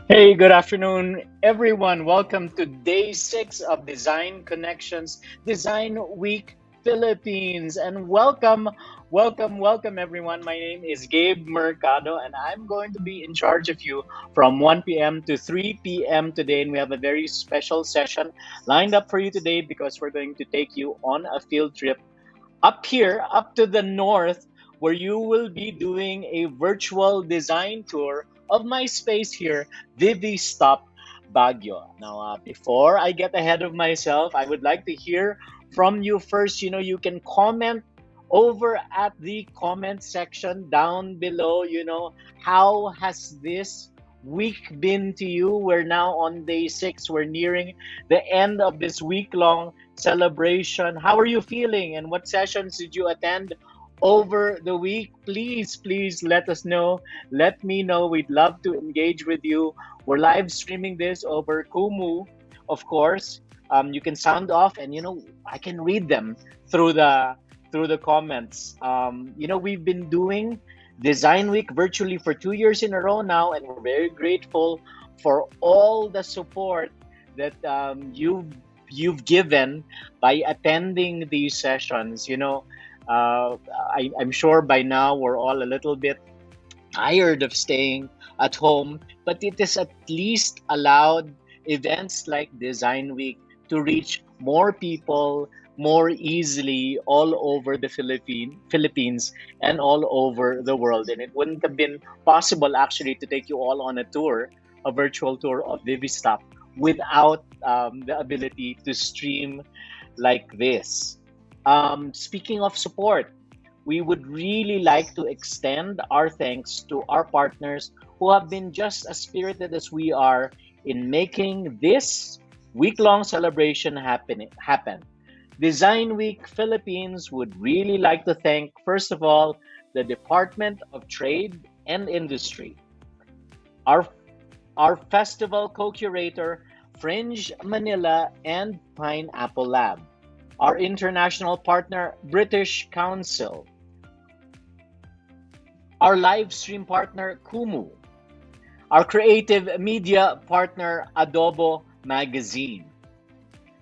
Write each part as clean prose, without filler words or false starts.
Hey, good afternoon, everyone. Welcome to day 6 of Design Connections Design Week Philippines. And welcome, everyone. My name is Gabe Mercado, and I'm going to be in charge of you from 1 p.m. to 3 p.m. today. And we have a very special session lined up for you today because we're going to take you on a field trip up here, up to the north, where you will be doing a virtual design tour of my space here, Vivistop Baguio. Now, before I get ahead of myself, I would like to hear from you first. You can comment over at the comment section down below. How has this week been to you? We're now on day 6. We're nearing the end of this week long celebration. How are you feeling and what sessions did you attend over the week? Please let us know. Let me know. We'd love to engage with you. We're live streaming this over Kumu, of course. You can sound off, and I can read them through the comments. We've been doing Design Week virtually for 2 years in a row now, and we're very grateful for all the support that you've given by attending these sessions. I'm sure by now we're all a little bit tired of staying at home, but it has at least allowed events like Design Week to reach more people more easily all over the Philippines and all over the world. And it wouldn't have been possible actually to take you all on a tour, a virtual tour of Vivistop, without the ability to stream like this. Speaking of support, we would really like to extend our thanks to our partners who have been just as spirited as we are in making this week-long celebration happen. Design Week Philippines would really like to thank, first of all, the Department of Trade and Industry, our our festival co-curator, Fringe Manila and Pineapple Lab, our international partner, British Council, our live stream partner, Kumu, our creative media partner, Adobo Magazine,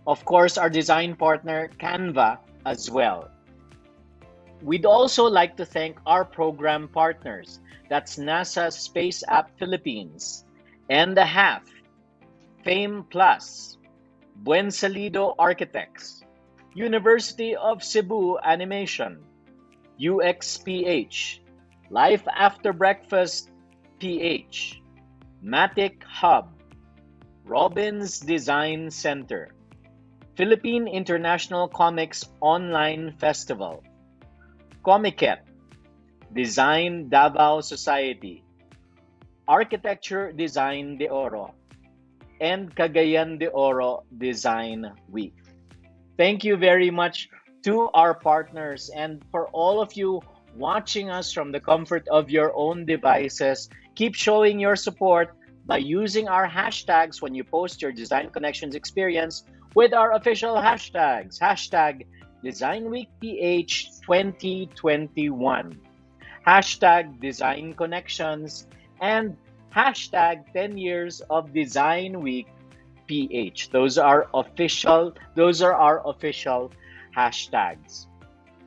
of course, our design partner, Canva, as well. We'd also like to thank our program partners. That's NASA Space App Philippines, and the Half, Fame Plus, Buen Salido Architects, University of Cebu Animation, UXPH, Life After Breakfast PH, Matic Hub, Robbins Design Center, Philippine International Comics Online Festival, Comiket, Design Davao Society, Architecture Design de Oro, and Cagayan de Oro Design Week. Thank you very much to our partners and for all of you watching us from the comfort of your own devices. Keep showing your support by using our hashtags when you post your Design Connections experience with our official hashtags. Hashtag Design Week PH 2021. Hashtag Design Connections, and hashtag 10 years of Design Week PH. Those are our official hashtags.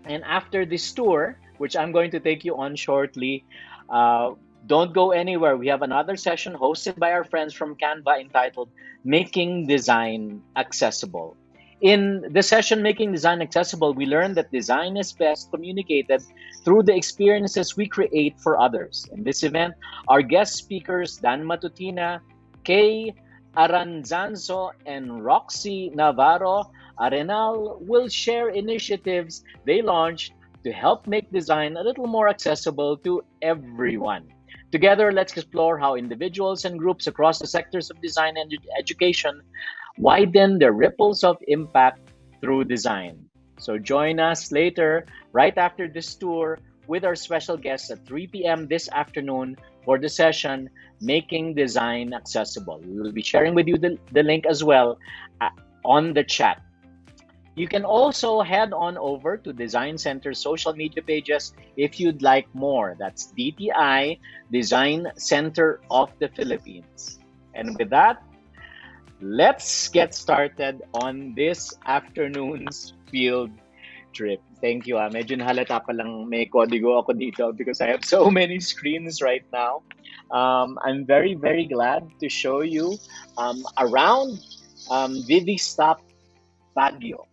And after this tour, which I'm going to take you on shortly, uh, don't go anywhere. We have another session hosted by our friends from Canva entitled Making Design Accessible. In the session Making Design Accessible, we learned that design is best communicated through the experiences we create for others. In this event, our guest speakers, Dan Matutina, Kay Aranzanzo, and Roxy Navarro Arenal, will share initiatives they launched to help make design a little more accessible to everyone. Together, let's explore how individuals and groups across the sectors of design and education widen the ripples of impact through design. So join us later, right after this tour, with our special guests at 3 p.m. this afternoon for the session Making Design Accessible. We will be sharing with you the link as well on the chat. You can also head on over to Design Center's social media pages if you'd like more. That's DTI, Design Center of the Philippines. And with that, let's get started on this afternoon's field trip. Thank you. Medyo nahalata pa lang may kodigo ako dito because I have so many screens right now. I'm very, very glad to show you around Vivistop Baguio.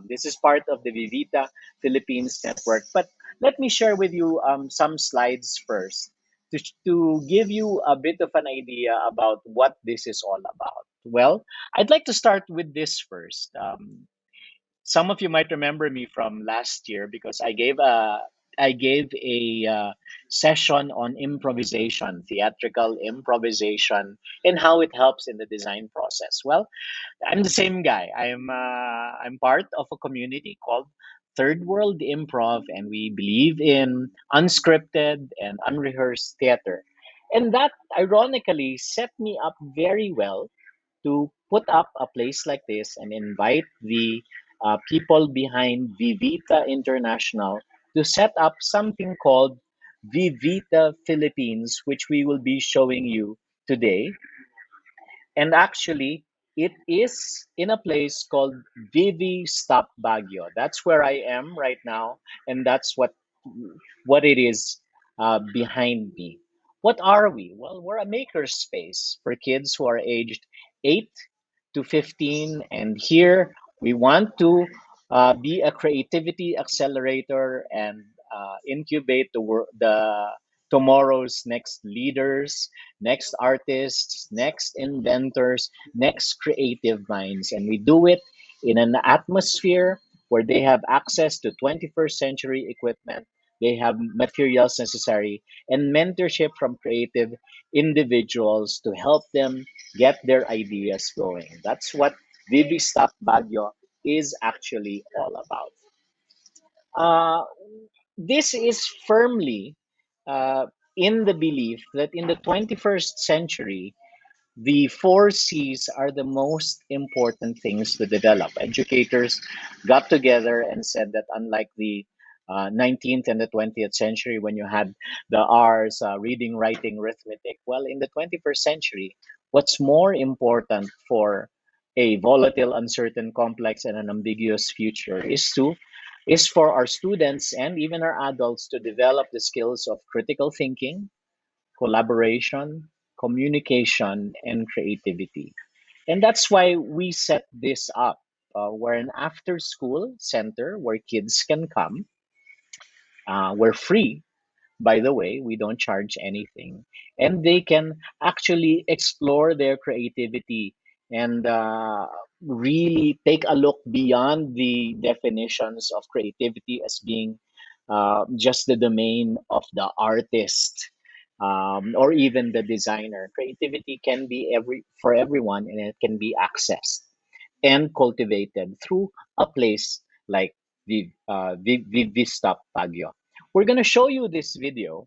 This is part of the Vivita Philippines network. But let me share with you some slides first to give you a bit of an idea about what this is all about. Well, I'd like to start with this first. Some of you might remember me from last year because I gave a session on improvisation, theatrical improvisation, and how it helps in the design process. Well, I'm the same guy. I'm part of a community called Third World Improv, and we believe in unscripted and unrehearsed theater. And that ironically set me up very well to put up a place like this and invite the people behind Vivita International to set up something called Vivita Philippines, which we will be showing you today. And actually, it is in a place called Vivistop Baguio. That's where I am right now, and that's what it is behind me. What are we? Well, we're a maker space for kids who are aged 8 to 15, and here we want to be a creativity accelerator and incubate the tomorrow's next leaders, next artists, next inventors, next creative minds. And we do it in an atmosphere where they have access to 21st century equipment, they have materials necessary, and mentorship from creative individuals to help them get their ideas going. That's what Vivi Stop Baguio is actually all about. Uh, this is firmly uh, in the belief that in the 21st century, the four C's are the most important things to develop. Educators got together and said that unlike the 19th and the 20th century, when you had the R's, reading, writing, arithmetic, well, in the 21st century, what's more important for a volatile, uncertain, complex, and an ambiguous future is for our students and even our adults to develop the skills of critical thinking, collaboration, communication, and creativity. And that's why we set this up. We're an after school center where kids can come. We're free, by the way, we don't charge anything. And they can actually explore their creativity and really take a look beyond the definitions of creativity as being just the domain of the artist or even the designer. Creativity can be for everyone, and it can be accessed and cultivated through a place like Vivistop Baguio. We're going to show you this video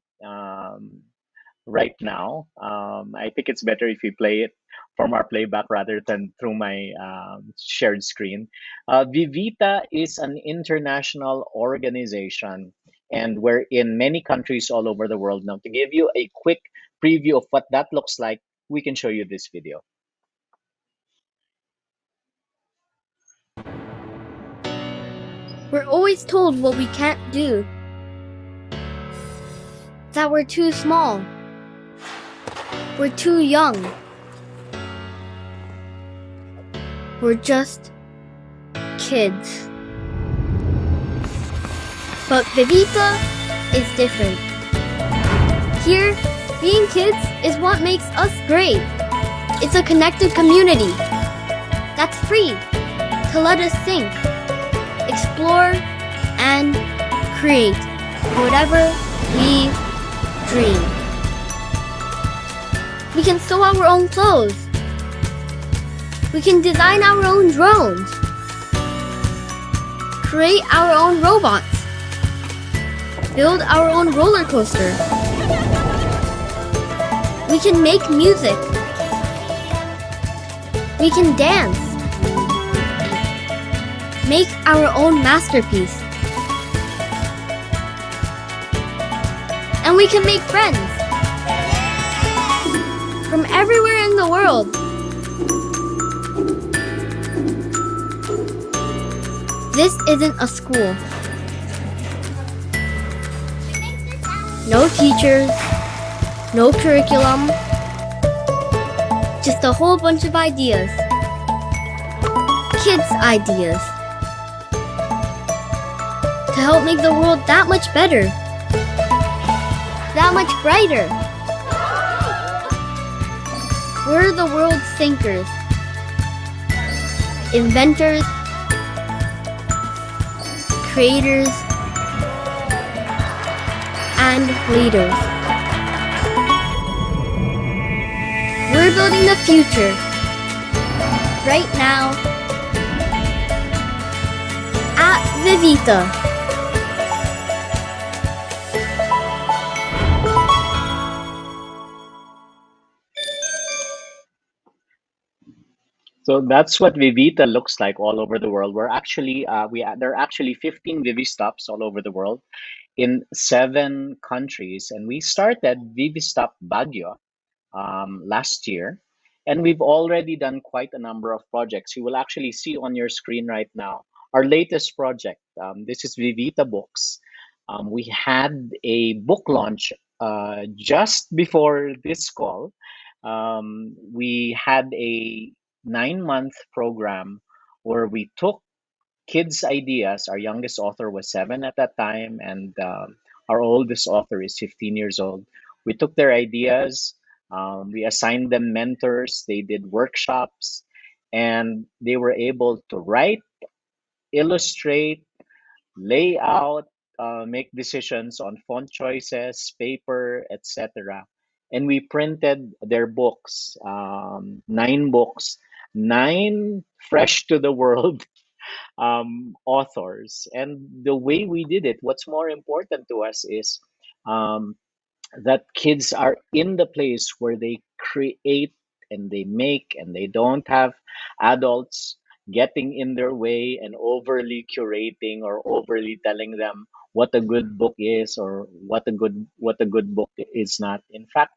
right now. I think it's better if we play it from our playback rather than through my shared screen. Vivita is an international organization, and we're in many countries all over the world. Now, to give you a quick preview of what that looks like, we can show you this video. We're always told what we can't do. That we're too small. We're too young. We're just kids. But Vivita is different. Here, being kids is what makes us great. It's a connected community that's free to let us think, explore, and create whatever we dream. We can sew our own clothes. We can design our own drones. Create our own robots. Build our own roller coaster. We can make music. We can dance. make our own masterpiece. And we can make friends from everywhere in the world. This isn't a school. No teachers, no curriculum, just a whole bunch of ideas. Kids' ideas. To help make the world that much better. That much brighter. We're the world's thinkers, inventors, creators, and leaders. We're building the future right now at Vivita. So that's what Vivita looks like all over the world. We're actually there are actually 15 Vivistops all over the world in 7 countries, and we started Vivistop Baguio last year, and we've already done quite a number of projects. You will actually see on your screen right now our latest project. This is Vivita Books. We had a book launch just before this call. We had a 9-month program where we took kids' ideas. Our youngest author was 7 at that time, and our oldest author is 15 years old. We took their ideas, we assigned them mentors, they did workshops, and they were able to write, illustrate, lay out, make decisions on font choices, paper, etc. And we printed their books, 9 books, 9 fresh to the world authors. And the way we did it, what's more important to us is um, that kids are in the place where they create and they make, and they don't have adults getting in their way and overly curating or overly telling them what a good book is or what a good book is not. In fact,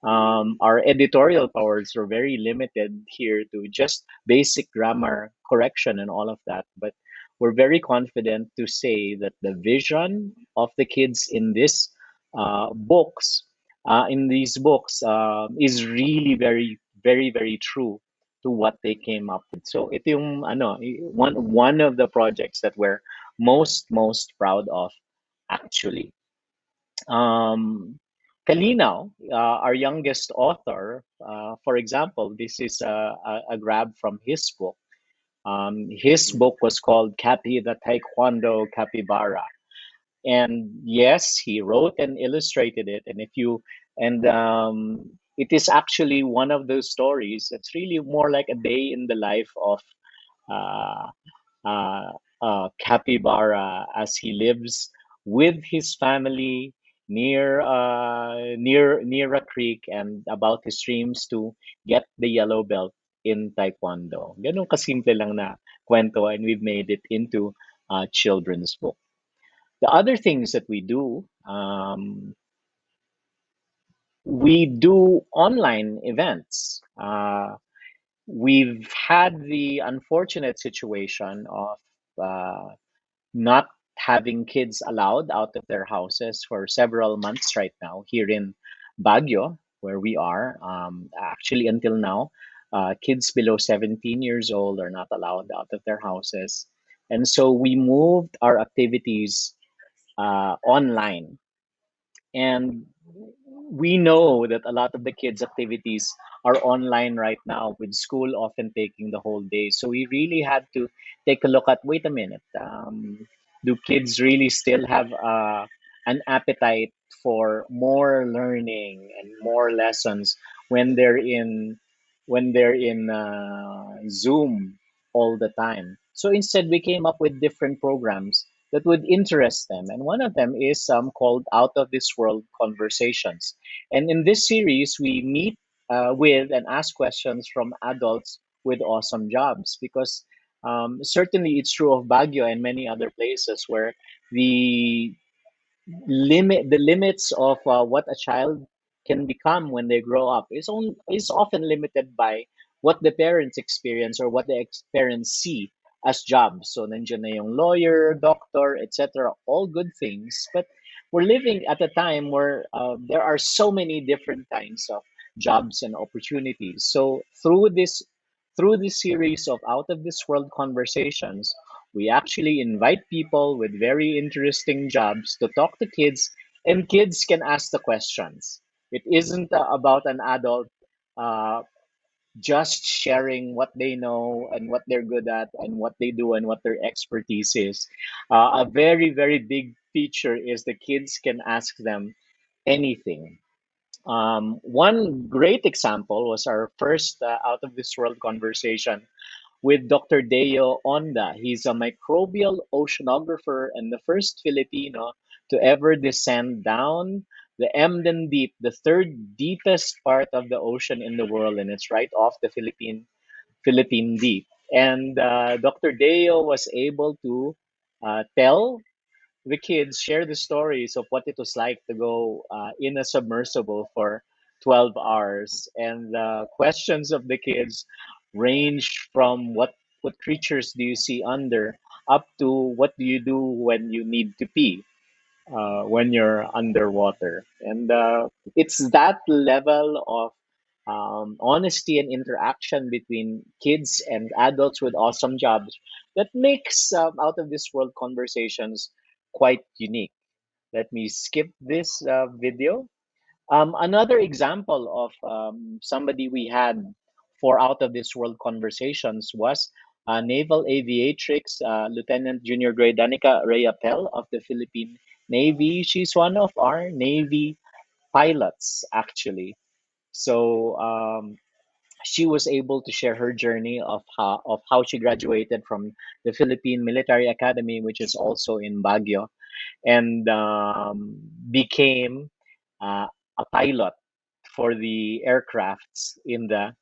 our editorial powers are very limited here to just basic grammar correction and all of that, but we're very confident to say that the vision of the kids in these books, is really very, very, very true to what they came up with. So ito yung one of the projects that we're most proud of, actually. Um, Kalinaw, our youngest author, for example, this is a grab from his book. His book was called Capi the Taekwondo Capybara, and yes, he wrote and illustrated it. And it is actually one of those stories. It's really more like a day in the life of uh, Capybara as he lives with his family near a creek, and about his dreams to get the yellow belt in Taekwondo. Ganun kasimple lang na kwento, and we've made it into a children's book. The other things that we do online events. We've had the unfortunate situation of uh, not having kids allowed out of their houses for several months right now here in Baguio, where we are. Actually, until now, kids below 17 years old are not allowed out of their houses. And so we moved our activities online. And we know that a lot of the kids' activities are online right now, with school often taking the whole day. So we really had to take a look at, wait a minute, do kids really still have an appetite for more learning and more lessons when they're in Zoom all the time? So instead, we came up with different programs that would interest them. And one of them is called Out of This World Conversations. And in this series, we meet with and ask questions from adults with awesome jobs, because Certainly, it's true of Baguio and many other places where the the limits of what a child can become when they grow up is often limited by what the parents experience or what the parents see as jobs. So nandiyan na yung lawyer, doctor, etc. All good things, but we're living at a time where there are so many different kinds of jobs and opportunities. So through this series of out of this world conversations, we actually invite people with very interesting jobs to talk to kids, and kids can ask the questions. It isn't about an adult uh, just sharing what they know and what they're good at and what they do and what their expertise is. A very, very big feature is the kids can ask them anything. One great example was our first out of this world conversation with Dr. Dale Onda. He's a microbial oceanographer and the first Filipino to ever descend down the Emden Deep, the third deepest part of the ocean in the world, and it's right off the Philippine Deep. And Dr. Dale was able to tell the kids, share the stories of what it was like to go in a submersible for 12 hours. And the questions of the kids range from what creatures do you see under up to what do you do when you need to pee when you're underwater. And it's that level of honesty and interaction between kids and adults with awesome jobs that makes out of this world conversations quite unique. Let me skip this video. Another example of somebody we had for out of this world conversations was Naval Aviatrix Lieutenant Junior Grade Danica Raya of the Philippine Navy. She's one of our Navy pilots, actually. So she was able to share her journey of how she graduated from the Philippine Military Academy, which is also in Baguio, and became uh, a pilot for the aircrafts in the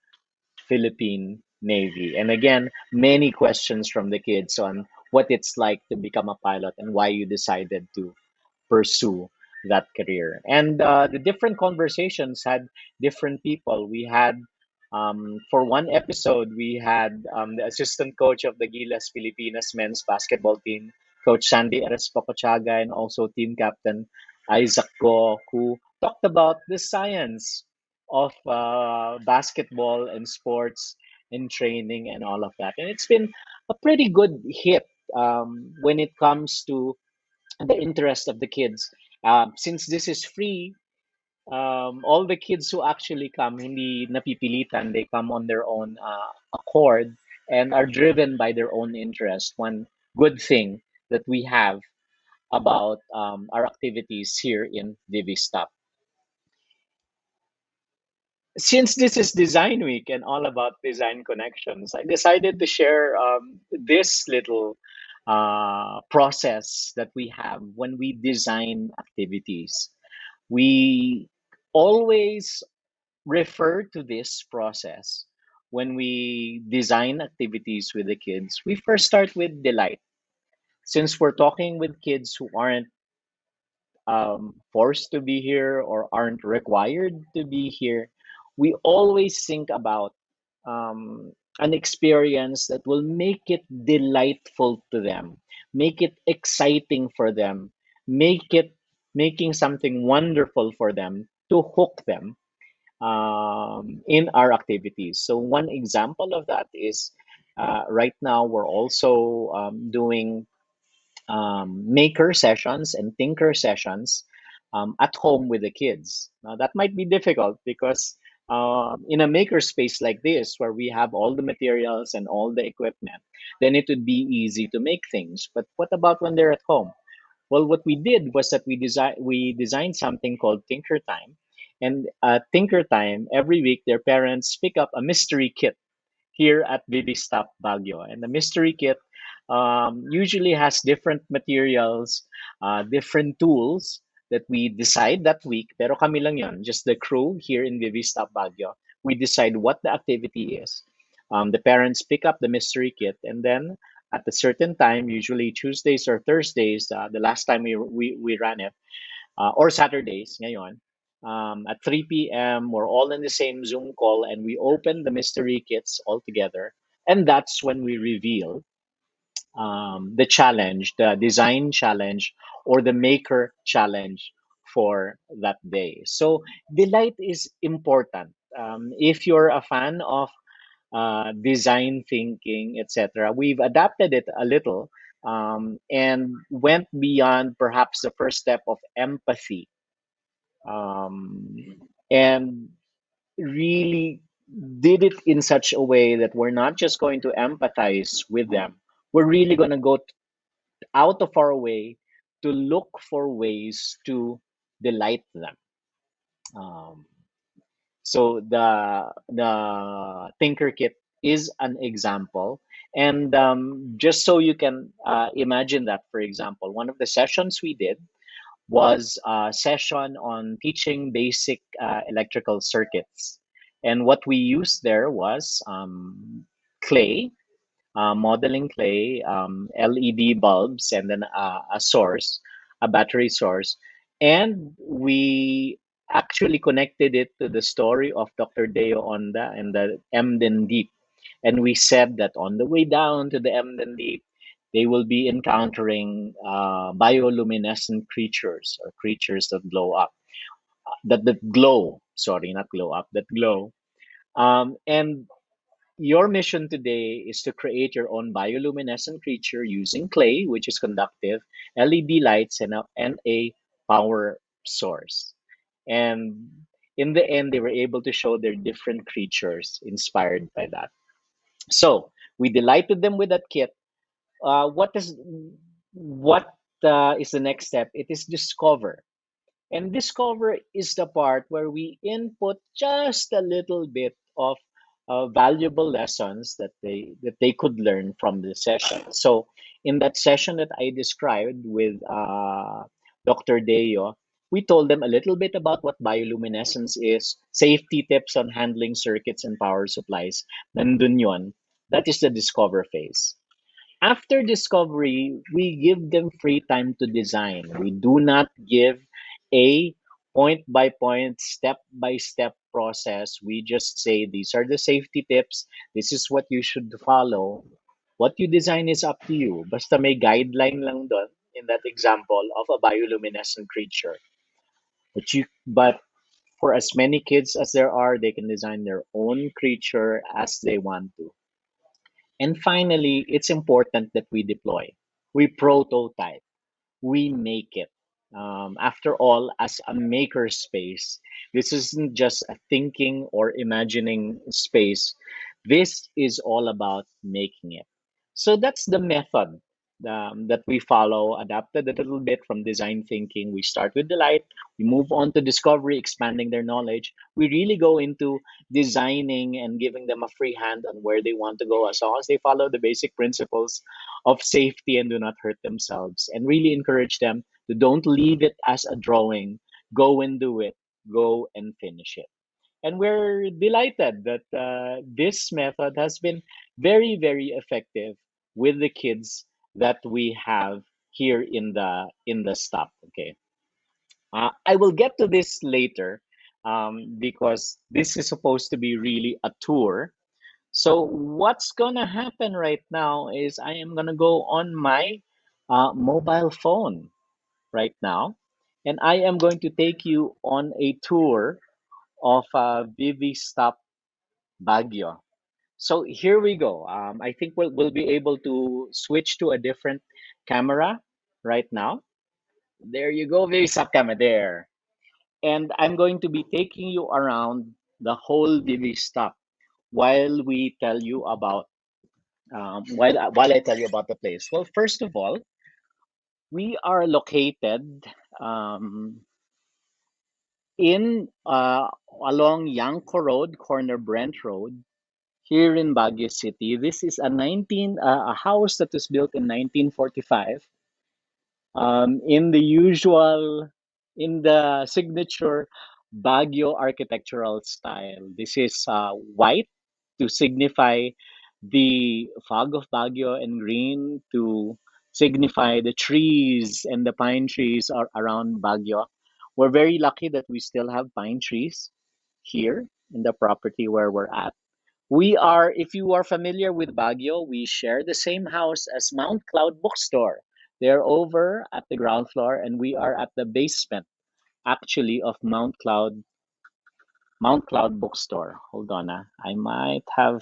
Philippine Navy. And again, many questions from the kids on what it's like to become a pilot and why you decided to pursue that career. And the different conversations had different people. We had, for one episode, we had the assistant coach of the Gilas Filipinas men's basketball team, Coach Sandy Erespocochaga, and also team captain Isaac Go, who talked about the science of basketball and sports and training and all of that. And it's been a pretty good hit when it comes to the interest of the kids. Since this is free, all the kids who actually come, hindi napipilitan, they come on their own accord and are driven by their own interest. One good thing that we have about our activities here in Vivistop. Since this is Design Week and all about design connections, I decided to share this little process that we have when we design activities. We always refer to this process when we design activities with the kids. We first start with delight. Since we're talking with kids who aren't forced to be here or aren't required to be here, we always think about an experience that will make it delightful to them, make it exciting for them, make it making something wonderful for them to hook them in our activities. So one example of that is right now we're also doing maker sessions and thinker sessions at home with the kids. Now, that might be difficult because in a maker space like this, where we have all the materials and all the equipment, then it would be easy to make things. But what about when they're at home? Well, what we did was that we designed something called Tinker Time, and at Tinker Time every week their parents pick up a mystery kit here at Vivistop Baguio. And the mystery kit usually has different materials, different tools that we decide that week. Pero kami lang yon, just the crew here in Vivistop Baguio. We decide what the activity is. The parents pick up the mystery kit, and then at a certain time, usually Tuesdays or Thursdays, the last time we ran it, or Saturdays, ngayon, at 3 p.m., we're all in the same Zoom call and we open the mystery kits all together. And that's when we reveal the challenge, the design challenge, or the maker challenge for that day. So, delight is important. If you're a fan of design thinking, etc., we've adapted it a little and went beyond perhaps the first step of empathy, and really did it in such a way that we're not just going to empathize with them, we're really going to go out of our way to look for ways to delight them. Um, so the Thinker Kit is an example, and just so you can imagine that, for example, one of the sessions we did was a session on teaching basic electrical circuits, and what we used there was clay, modeling clay, LED bulbs, and then a source, a battery source. And we actually connected it to the story of Dr. Dale Onda and the Emden Deep. And we said that on the way down to the Emden Deep, they will be encountering bioluminescent creatures, or creatures that glow up, that glow, sorry, not glow up, that glow. And your mission today is to create your own bioluminescent creature using clay, which is conductive, LED lights, and a power source. And in the end, they were able to show their different creatures inspired by that. So we delighted them with that kit. What is the next step? It is discover. And discover is the part where we input just a little bit of valuable lessons that they could learn from the session. So in that session that I described with Dr. Deo, we told them a little bit about what bioluminescence is, safety tips on handling circuits and power supplies. Nandun yun. That is the discover phase. After discovery, we give them free time to design. We do not give a point by point, step by step process. We just say these are the safety tips. This is what you should follow. What you design is up to you. Basta may guideline lang doon in that example of a bioluminescent creature. But for as many kids as there are, they can design their own creature as they want to. And finally, it's important that we deploy. We prototype, we make it. After all, as a maker space, this isn't just a thinking or imagining space. This is all about making it. So that's the method that we follow, adapted a little bit from design thinking. We start with delight, we move on to discovery, expanding their knowledge. We really go into designing and giving them a free hand on where they want to go, as long as they follow the basic principles of safety and do not hurt themselves, and really encourage them to don't leave it as a drawing. Go and do it. Go and finish it. And we're delighted that this method has been very, very effective with the kids that we have here in the stop. Okay, I will get to this later because this is supposed to be really a tour. So what's gonna happen right now is I am gonna go on my mobile phone right now, and I am going to take you on a tour of Vivistop Baguio. So here we go. I think we'll be able to switch to a different camera right now. There you go, Vivistop camera there. And I'm going to be taking you around the whole Vivistop while we tell you about while I tell you about the place. Well, first of all, we are located um, in along Yanko Road, corner Brent Road, here in Baguio City. This is a house that was built in 1945, in the signature Baguio architectural style. This is white. to signify the fog of Baguio, and green to signify the trees and the pine trees are around Baguio. We're very lucky that we still have pine trees here in the property where we're at. We are, if you are familiar with Baguio, we share the same house as Mount Cloud Bookstore. They're over at the ground floor, and we are at the basement, actually, of Mount Cloud Bookstore. Hold on, I might have.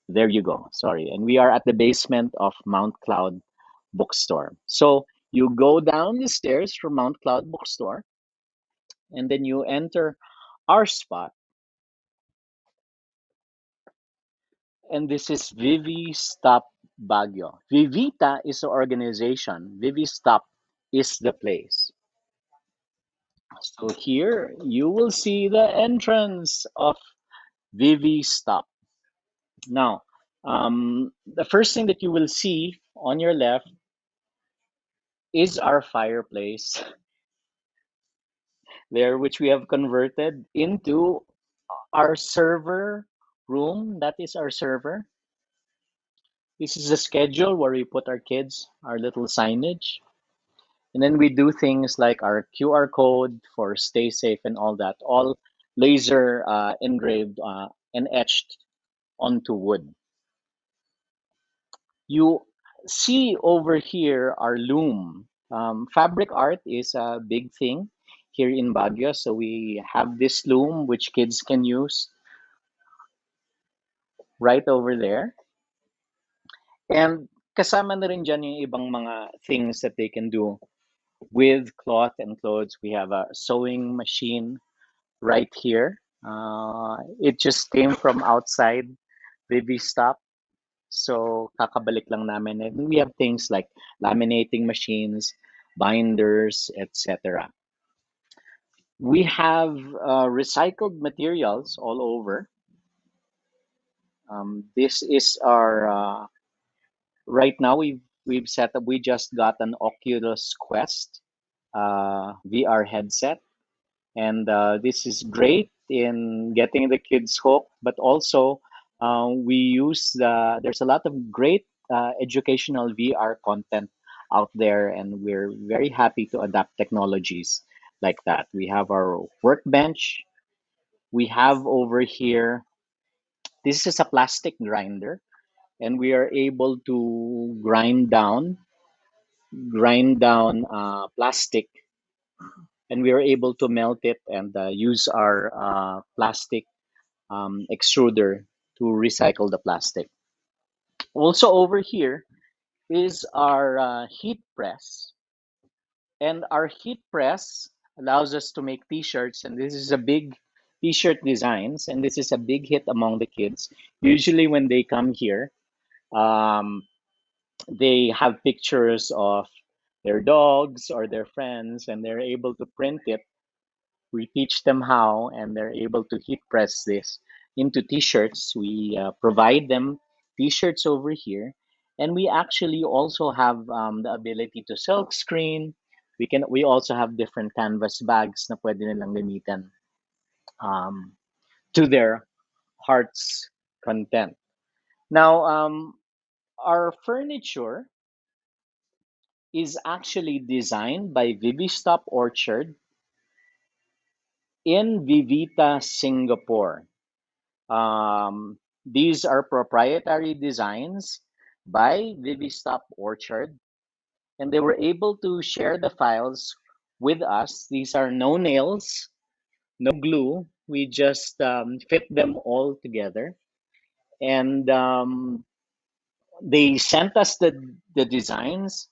There you go. Sorry, and we are at the basement of Mount Cloud Bookstore. So you go down the stairs from Mount Cloud Bookstore, and then you enter our spot, and this is Vivistop Baguio. Vivita is the organization. Vivistop is the place. So here you will see the entrance of Vivistop. Now, the first thing that you will see on your left is our fireplace there, which we have converted into our server room. That is our server. This is a schedule where we put our kids, our little signage. And then we do things like our QR code for stay safe and all that, all laser engraved and etched onto wood. You see over here our loom. Fabric art is a big thing here in Baguio. So we have this loom which kids can use right over there. And kasama na rin dyan yung ibang mga things that they can do with cloth and clothes. We have a sewing machine right here. It just came from outside Vivistop. So kakabalik lang namin. And we have things like laminating machines, binders, etc. We have recycled materials all over. This is our right now we've set up. We just got an Oculus Quest VR headset, and this is great in getting the kids hooked. But also, we use there's a lot of great educational VR content out there, and we're very happy to adapt technologies like that. We have our workbench. We have over here. This is a plastic grinder, and we are able to grind down plastic, and we are able to melt it and use our plastic extruder to recycle the plastic. Also over here is our heat press, and our heat press allows us to make t-shirts, and this is a big t-shirt designs, and this is a big hit among the kids. Usually when they come here, um, they have pictures of their dogs or their friends, and they're able to print it. We teach them how, and they're able to heat press this into t-shirts. We provide them t-shirts over here, and we actually also have the ability to silk screen. We also have different canvas bags na pwede nilang gamitan um, to their heart's content. Now, our furniture is actually designed by Vivistop Orchard in Vivita, Singapore. These are proprietary designs by Vivistop Orchard, and they were able to share the files with us. These are no nails, no glue. We just fit them all together, and they sent us the designs.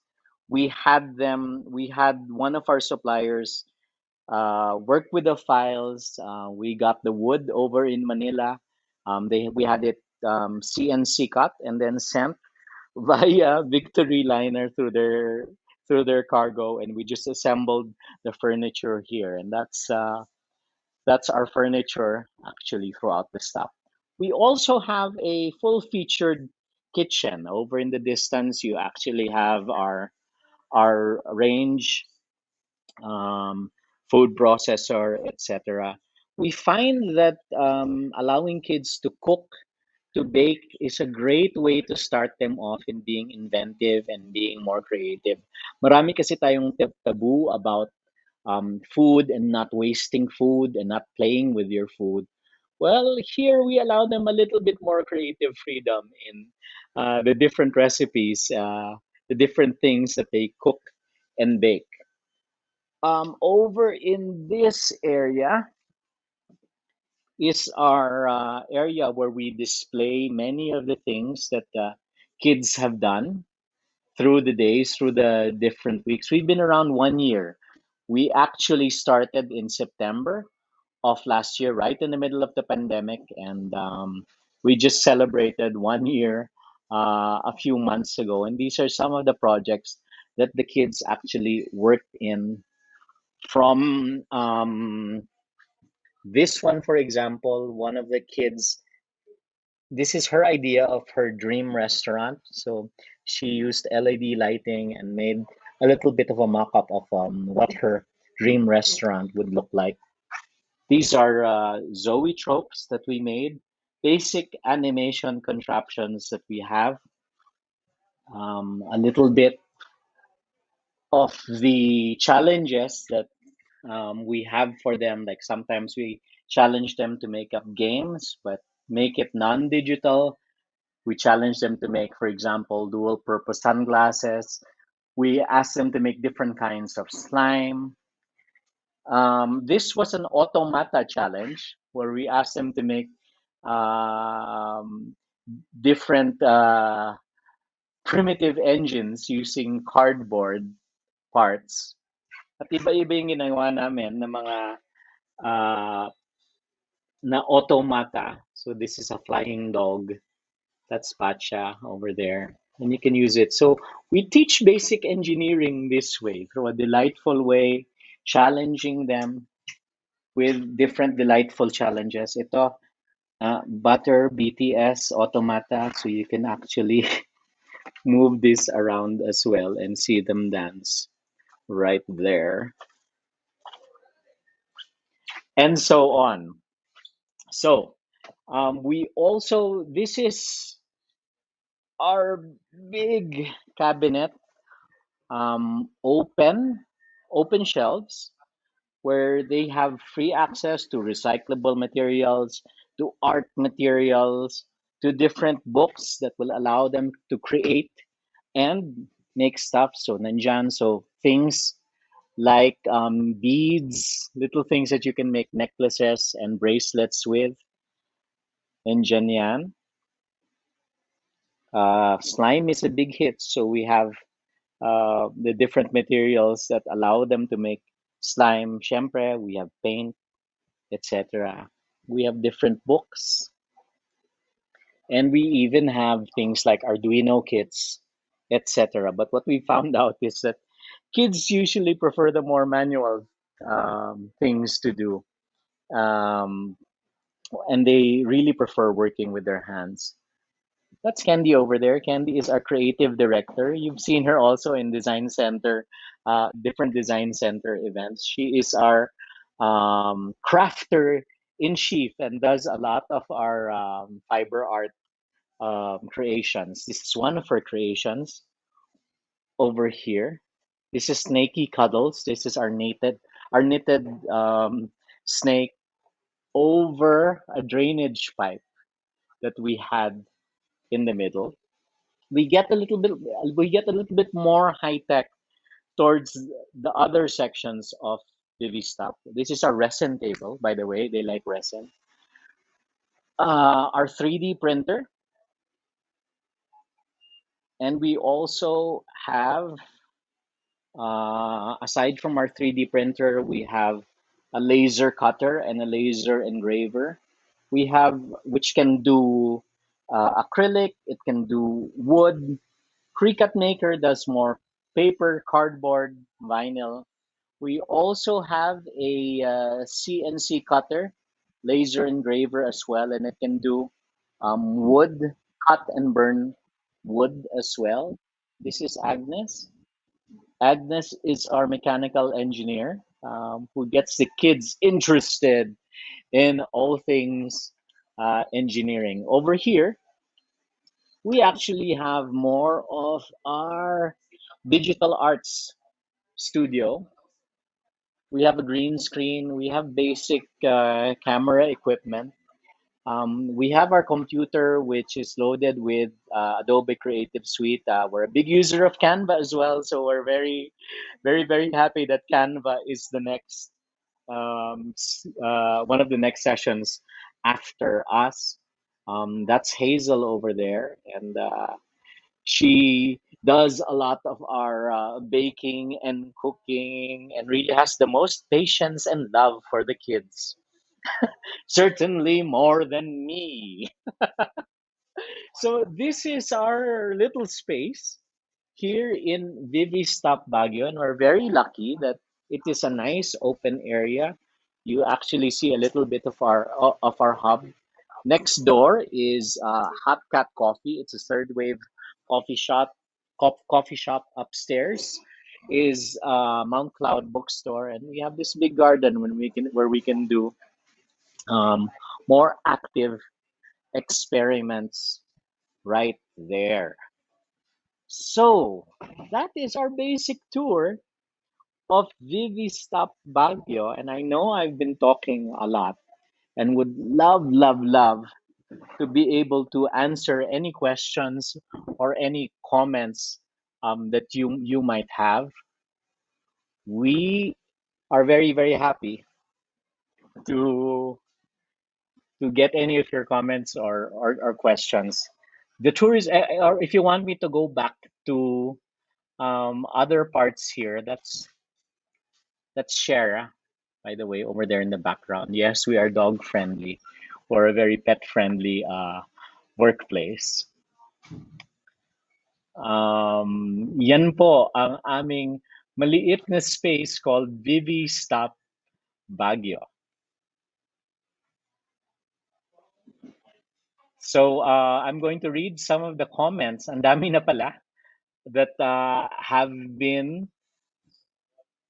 We had one of our suppliers worked with the files. We got the wood over in Manila. We had it CNC cut and then sent via Victory Liner through their cargo, and we just assembled the furniture here, and that's our furniture actually throughout the stop. We also have a full featured kitchen over in the distance. You actually have our range, um, food processor, etc. we find that allowing kids to cook, to bake, is a great way to start them off in being inventive and being more creative. Marami kasi tayong taboo about food and not wasting food and not playing with your food. Well, here we allow them a little bit more creative freedom in the different recipes, the different things that they cook and bake. Over in this area is our area where we display many of the things that kids have done through the days, through the different weeks. We've been around 1 year. We actually started in September of last year, right in the middle of the pandemic, and we just celebrated 1 year a few months ago. And these are some of the projects that the kids actually worked in from this one, for example, one of the kids, this is her idea of her dream restaurant. So she used LED lighting and made a little bit of a mock-up of what her dream restaurant would look like. These are Zoe tropes that we made, basic animation contraptions that we have, a little bit of the challenges that we have for them. Like sometimes we challenge them to make up games, but make it non-digital. We challenge them to make, for example, dual purpose sunglasses. We ask them to make different kinds of slime. This was an automata challenge where we asked them to make um, different primitive engines using cardboard parts. At iba-iba yung ginawa namin ng mga uh, na automata. So this is a flying dog. That's Pacha over there. And you can use it. So we teach basic engineering this way, through a delightful way, challenging them with different delightful challenges. Ito, Butter BTS Automata. So you can actually move this around as well and see them dance right there. And so on. So we also, this is our big cabinet, open shelves where they have free access to recyclable materials, to art materials, to different books that will allow them to create and make stuff. So nandyan, so things like beads, little things that you can make necklaces and bracelets with. Nandyan yan. Slime is a big hit, so we have the different materials that allow them to make slime. Syempre, we have paint, etc. We have different books, and we even have things like Arduino kits, etc. But what we found out is that kids usually prefer the more manual things to do, um, and they really prefer working with their hands. That's Candy over there. Candy is our creative director. You've seen her also in design center, different design center events. She is our crafter in chief and does a lot of our fiber art creations. This is one of her creations over here. This is Snakey Cuddles. This is our knitted snake over a drainage pipe that we had in the middle. We get a little bit more high tech towards the other sections of Vivistop. This is our resin table, by the way. They like resin. Our 3D printer, and we also have, aside from our 3D printer, we have a laser cutter and a laser engraver. We have, which can do acrylic, it can do wood. Cricut Maker does more paper, cardboard, vinyl. We also have a CNC cutter, laser engraver as well, and it can do wood, cut and burn wood as well. This is Agnes. Agnes is our mechanical engineer who gets the kids interested. in all things engineering. Over here, we actually have more of our digital arts studio. We have a green screen, we have basic camera equipment. We have our computer, which is loaded with Adobe Creative Suite. We're a big user of Canva as well, so we're very, very, very happy that Canva is the next one of the next sessions after us. That's Hazel over there, and she does a lot of our baking and cooking, and really has the most patience and love for the kids. Certainly more than me. So this is our little space here in Vivistop Baguio, and we're very lucky that it is a nice open area. You actually see a little bit of our hub. Next door is Hot Cat Coffee. It's a third wave coffee shop. Coffee shop upstairs is Mount Cloud Bookstore, and we have this big garden where we can do um, more active experiments right there. So that is our basic tour of Vivistop Baguio, and I know I've been talking a lot and would love, love, love to be able to answer any questions or any comments that you might have. We are very, very happy to get any of your comments or questions. The tour is, or if you want me to go back to other parts here, that's Shara, by the way, over there in the background. Yes, we are dog friendly or a very pet friendly workplace. Yan po ang aming maliit na space called Vivi Stop Baguio. So I'm going to read some of the comments. Ang dami na pala that have been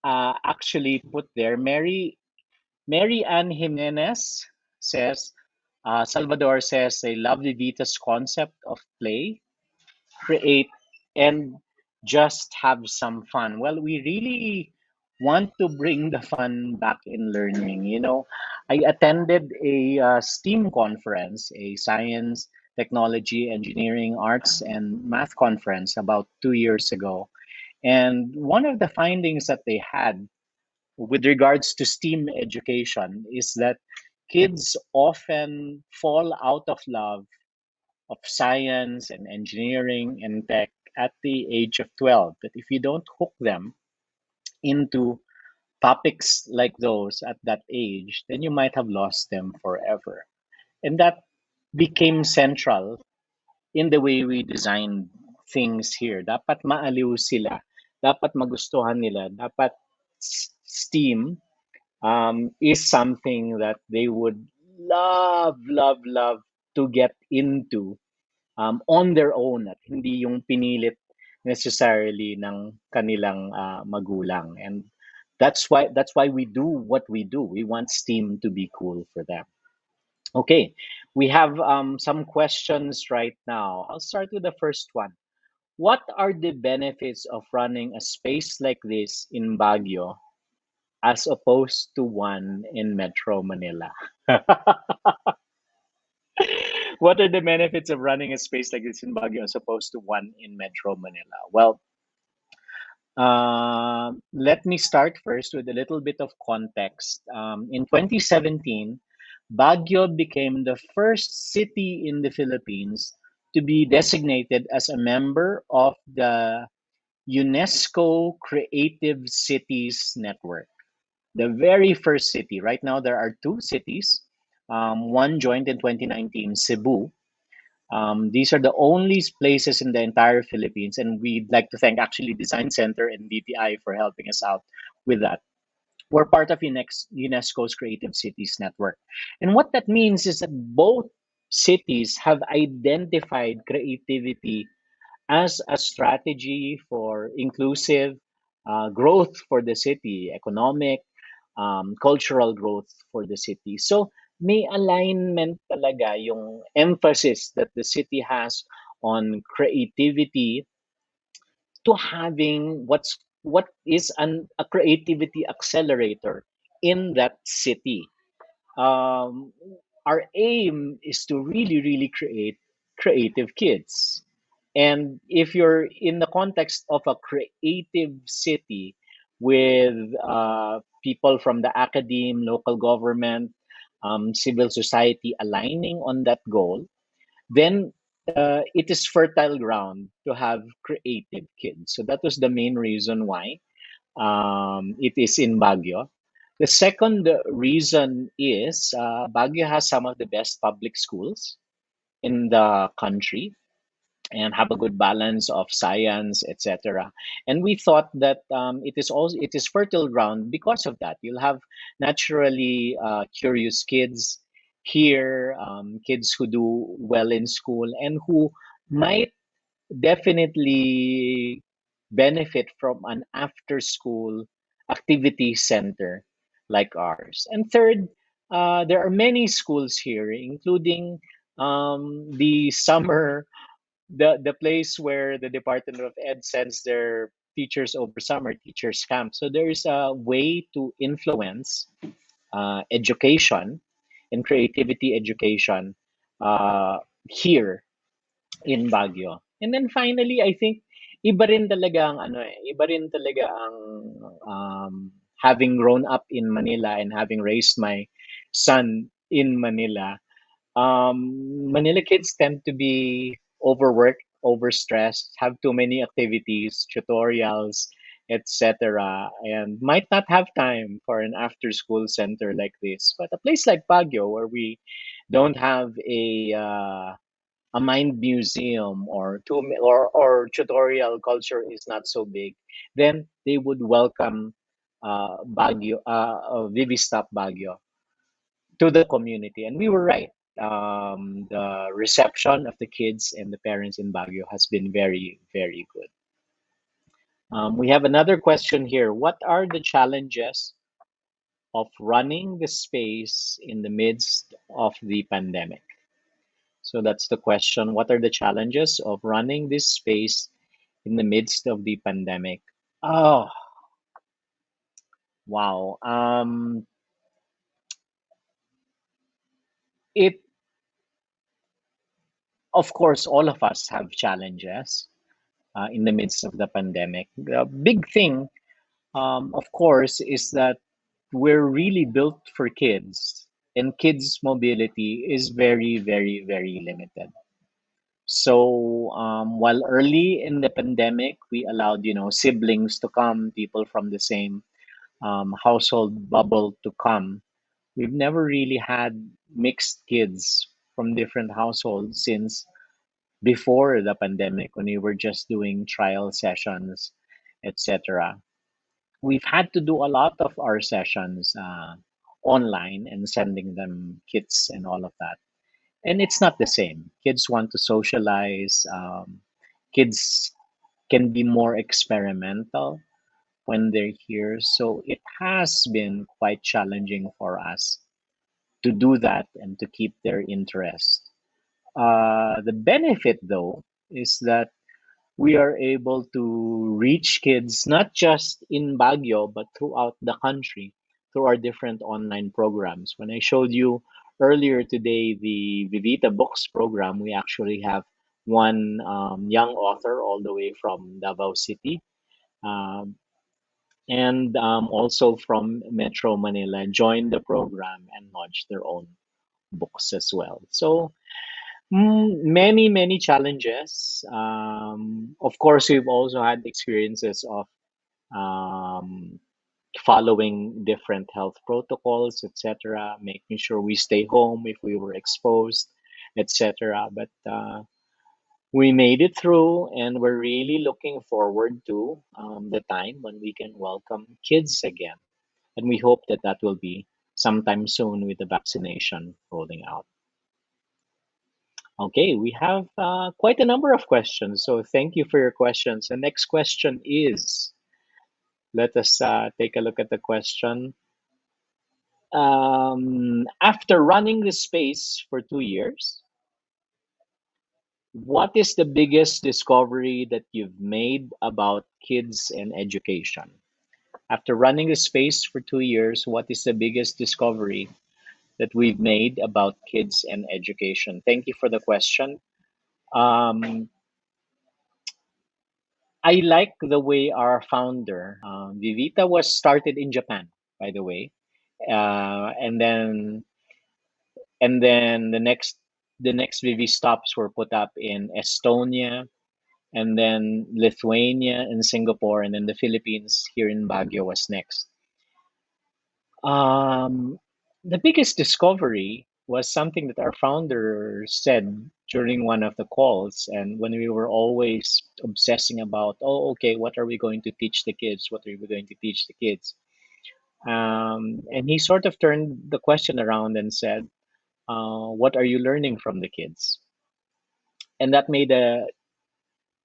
actually put there. Mary Ann Jimenez says, Salvador says they love Vita's concept of play, create, and just have some fun. Well, we really want to bring the fun back in learning. You know, I attended a STEAM conference, a science, technology, engineering, arts, and math conference about 2 years ago. And one of the findings that they had with regards to STEAM education is that kids often fall out of love of science and engineering and tech at the age of 12. That if you don't hook them into topics like those at that age, then you might have lost them forever. And that became central in the way we designed things here. Dapat maaliw sila, dapat magustuhan nila, dapat STEAM is something that they would love, love, love to get into on their own at hindi yung pinilit necessarily ng kanilang magulang. And that's why we do what we do. We want STEAM to be cool for them. Okay, we have some questions right now. I'll start with the first one. What are the benefits of running a space like this in Baguio as opposed to one in Metro Manila? What are the benefits of running a space like this in Baguio as opposed to one in Metro Manila? Well, let me start first with a little bit of context. In 2017, Baguio became the first city in the Philippines to be designated as a member of the UNESCO Creative Cities Network. The very first city. Right now, there are two cities. One joined in 2019, Cebu. These are the only places in the entire Philippines, and we'd like to thank actually Design Center and DTI for helping us out with that. We're part of UNESCO's Creative Cities Network. And what that means is that both cities have identified creativity as a strategy for inclusive growth for the city, economic, cultural growth for the city. So may alignment talaga yung emphasis that the city has on creativity to having what is a creativity accelerator in that city. um, our aim is to really create creative kids. And if you're in the context of a creative city with people from the academe, local government, civil society aligning on that goal, then it is fertile ground to have creative kids. So that was the main reason why it is in Baguio. The second reason is Baguio has some of the best public schools in the country and have a good balance of science, etc. And we thought that it is fertile ground because of that. You'll have naturally curious kids here, kids who do well in school and who might definitely benefit from an after school activity center like ours. And third, there are many schools here, including the summer, the place where the Department of Ed sends their teachers over summer teachers camp. So there's a way to influence education and creativity education here in Baguio. And then finally, I think iba rin talaga ang ano eh, iba rin talaga ang having grown up in Manila and having raised my son in Manila. Manila kids tend to be overworked, overstressed, have too many activities, tutorials, etc., and might not have time for an after-school center like this. But a place like Baguio, where we don't have a mind museum or tutorial culture is not so big, then they would welcome Baguio, Vivistop Baguio to the community. And we were right. The reception of the kids and the parents in Baguio has been very good. We have another question here. What are the challenges of running the space in the midst of the pandemic? So that's the question. What are the challenges of running this space in the midst of the pandemic? Oh, wow. It, of course, all of us have challenges in the midst of the pandemic. The big thing, of course, is that we're really built for kids, and kids' mobility is very limited. So while early in the pandemic, we allowed, siblings to come, people from the same household bubble to come. We've never really had mixed kids from different households since before the pandemic when we were just doing trial sessions, etc. We've had to do a lot of our sessions online and sending them kits and all of that. And it's not the same. Kids want to socialize. Kids can be more experimental when they're here. So it has been quite challenging for us to do that and to keep their interest. The benefit, though, is that we are able to reach kids not just in Baguio, but throughout the country through our different online programs. When I showed you earlier today the Vivita Books program, we actually have one young author all the way from Davao City. Um, and also from Metro Manila joined the program and launched their own books as well. So many challenges. Of course, we've also had experiences of um, following different health protocols, etc., making sure we stay home if we were exposed, etc. But we made it through, and we're really looking forward to the time when we can welcome kids again. And we hope that that will be sometime soon with the vaccination rolling out. Okay, we have quite a number of questions. So thank you for your questions. The next question is, let us take a look at the question. After running the space for 2 years, what is the biggest discovery that you've made about kids and education? After running the space for 2 years, what is the biggest discovery that we've made about kids and education? Thank you for the question. Um, I like the way our founder, Vivita, was started in Japan, by the way, and then the next VV stops were put up in Estonia, and then Lithuania and Singapore, and then the Philippines here in Baguio was next. Um, the biggest discovery was something that our founder said during one of the calls, and when we were always obsessing about, oh, okay, what are we going to teach the kids? What are we going to teach the kids? And he sort of turned the question around and said, what are you learning from the kids? And that made a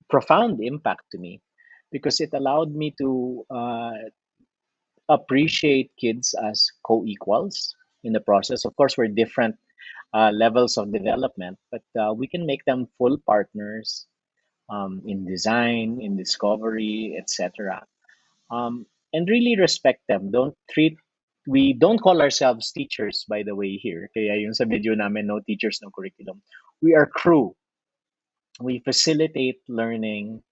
profound impact to me because it allowed me to appreciate kids as co-equals in the process. Of course, we're different levels of development, but we can make them full partners in design, in discovery, etc. And really respect them. We don't call ourselves teachers, by the way, here. Kaya yung sa video namin, no teachers, no curriculum. We are crew. We facilitate learning,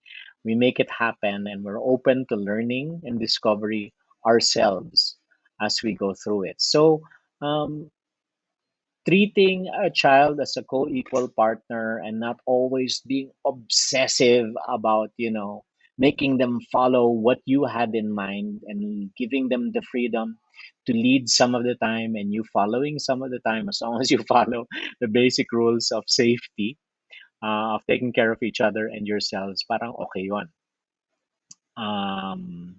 we make it happen, and we're open to learning and discovery ourselves as we go through it. So, um, treating a child as a co-equal partner and not always being obsessive about, making them follow what you had in mind and giving them the freedom to lead some of the time and you following some of the time, as long as you follow the basic rules of safety, of taking care of each other and yourselves, parang okay yon. Um,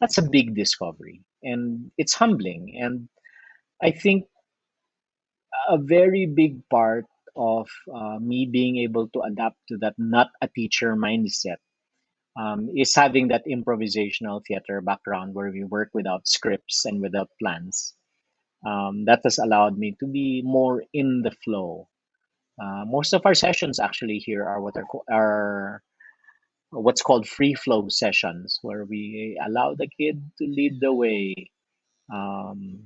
that's a big discovery, and it's humbling. And I think a very big part of me being able to adapt to that not a teacher mindset is having that improvisational theater background where we work without scripts and without plans. That has allowed me to be more in the flow. Most of our sessions actually here are are what's called free flow sessions, where we allow the kid to lead the way um,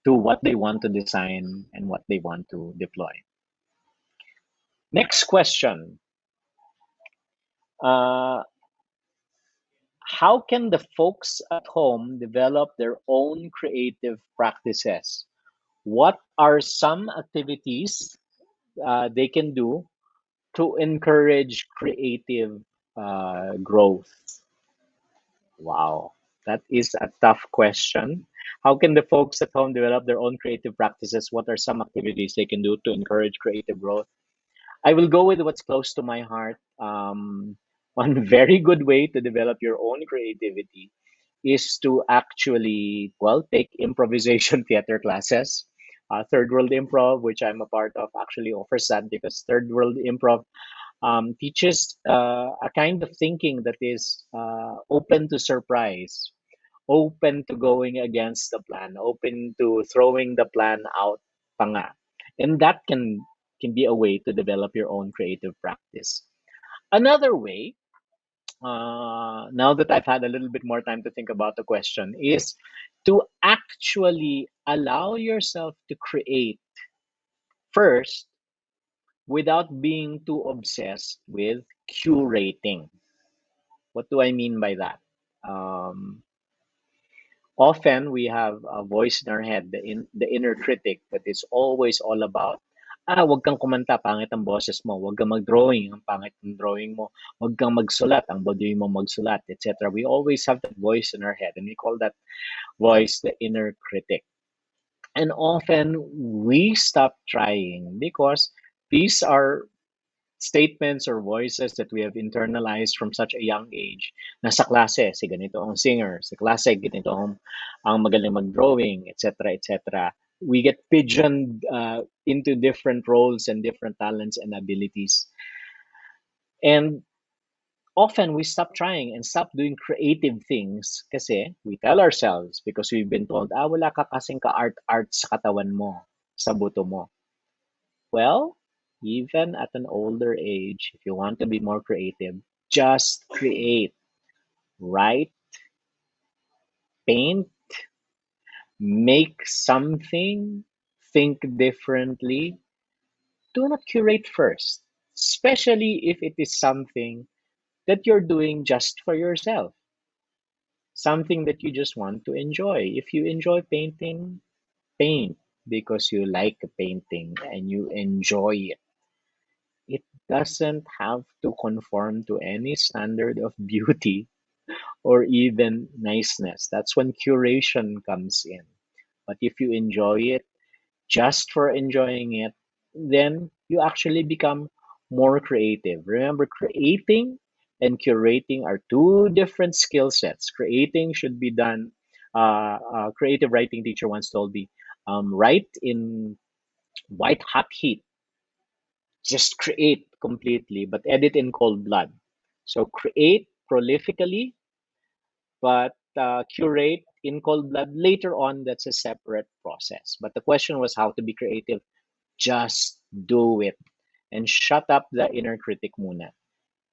to what they want to design and what they want to deploy. Next question. Uh, how can the folks at home develop their own creative practices? What are some activities they can do to encourage creative growth? Wow, that is a tough question. How can the folks at home develop their own creative practices? What are some activities they can do to encourage creative growth? I will go with what's close to my heart. One very good way to develop your own creativity is to actually, well, take improvisation theater classes. Third World Improv, which I'm a part of, actually offers that because Third World Improv teaches a kind of thinking that is open to surprise, open to going against the plan, open to throwing the plan out pa nga. And that can be a way to develop your own creative practice. Another way, now that I've had a little bit more time to think about the question, is to actually allow yourself to create first without being too obsessed with curating. What do I mean by that? Um, Often we have a voice in our head, the inner critic, that is always all about, wag kang kumanta, pangit ang boses mo. Wag kang mag-drawing, ang pangit ng drawing mo. Wag kang magsulat, ang body mo magsulat, etc. We always have that voice in our head, and we call that voice the inner critic. And often we stop trying because these are statements or voices that we have internalized from such a young age. Nasa klase, si ganito ang singer. Sa klase, ganito ang magaling mag-drawing, etc., etc. We get pigeoned into different roles and different talents and abilities. And often we stop trying and stop doing creative things kasi we tell ourselves because we've been told, wala ka kasing ka-art-art sa katawan mo, sa buto mo. Well, even at an older age, if you want to be more creative, just create, write, paint, make something, think differently. Do not curate first, especially if it is something that you're doing just for yourself, something that you just want to enjoy. If you enjoy painting, paint because you like painting and you enjoy it. It doesn't have to conform to any standard of beauty or even niceness. That's when curation comes in. But if you enjoy it just for enjoying it, then you actually become more creative. Remember, creating and curating are two different skill sets. Creating should be done. A creative writing teacher once told me, write in white hot heat, just create completely, but edit in cold blood. So create prolifically, but curate in cold blood later on. That's a separate process. But the question was how to be creative. Just do it and shut up the inner critic muna.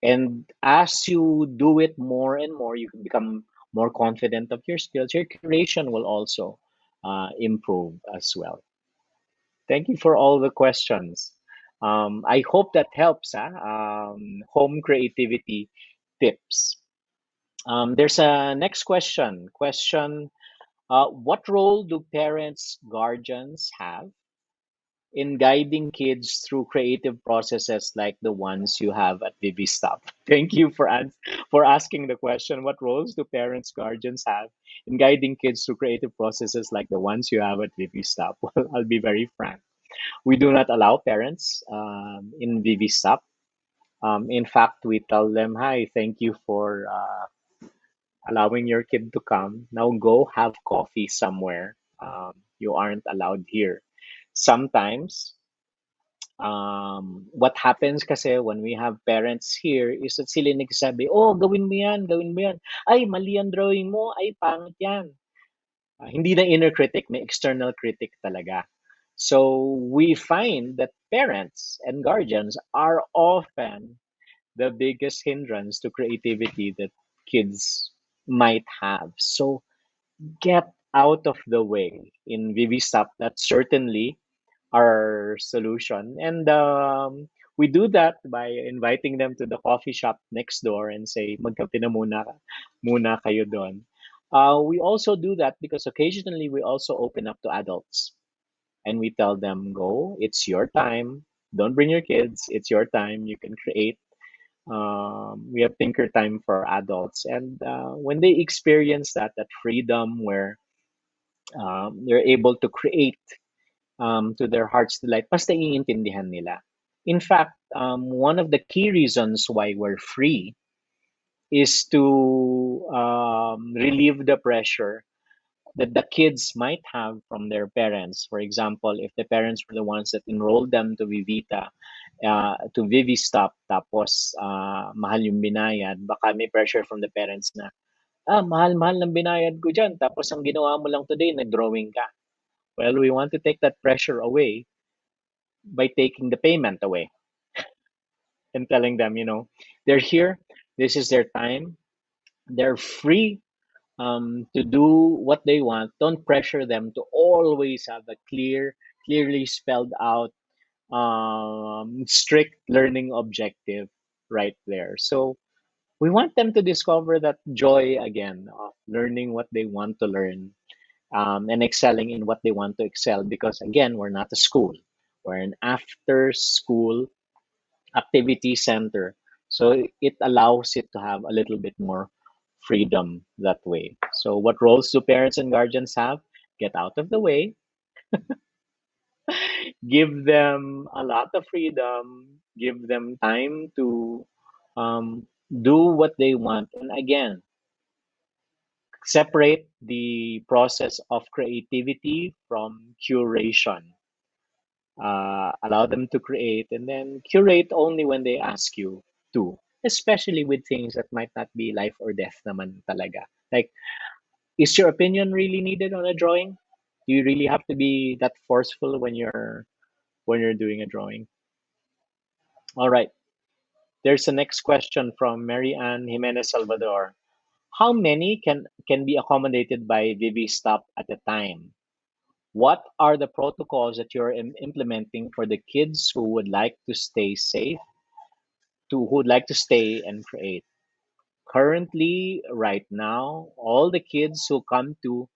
And as you do it more and more, you can become more confident of your skills. Your curation will also improve as well. Thank you for all the questions. I hope that helps. Home creativity tips. There's a next question. What role do parents, guardians have in guiding kids through creative processes like the ones you have at Vivistop? Thank you for asking the question. What roles do parents, guardians have in guiding kids through creative processes like the ones you have at Vivistop? Well, I'll be very frank. We do not allow parents in Vivistop. In fact, we tell them, "Hi, thank you for allowing your kid to come. Now go have coffee somewhere. You aren't allowed here." Sometimes, what happens kasi when we have parents here is that sila nagsasabi, "Oh, gawin mo yan. Ay, mali ang drawing mo. Ay, pangit yan." Hindi na inner critic, may external critic talaga. So we find that parents and guardians are often the biggest hindrance to creativity that kids might have. So get out of the way. In Vivistop, that's certainly our solution. And we do that by inviting them to the coffee shop next door and say, magkape na muna kayo doon. We also do that because occasionally we also open up to adults and we tell them, go, it's your time. Don't bring your kids. It's your time. You can create. We have Tinker Time for adults. And when they experience that freedom where they're able to create to their heart's delight, mas naiintindihan nila. In fact, one of the key reasons why we're free is to relieve the pressure that the kids might have from their parents. For example, if the parents were the ones that enrolled them to to Vivistop, tapos mahal yung binayad, baka may pressure from the parents na, mahal-mahal ng binayad ko dyan, tapos ang ginawa mo lang today, nag-drawing ka. Well, we want to take that pressure away by taking the payment away and telling them, they're here, this is their time, they're free to do what they want. Don't pressure them to always have a clearly spelled out, strict learning objective right there. So we want them to discover that joy again of learning what they want to learn, and excelling in what they want to excel. Because again, we're not a school, we're an after school activity center. So it allows it to have a little bit more freedom that way. So, what roles do parents and guardians have? Get out of the way, give them a lot of freedom, give them time to do what they want. And again, separate the process of creativity from curation. Allow them to create and then curate only when they ask you to. especially with things that might not be life or death naman talaga. Like, is your opinion really needed on a drawing? Do you really have to be that forceful when you're doing a drawing? All right. There's a next question from Mary Ann Jimenez Salvador. How many can be accommodated by Vivistop at a time? What are the protocols that you're implementing for the kids who would like to stay safe, who would like to stay and create? Currently, right now, all the kids who come to,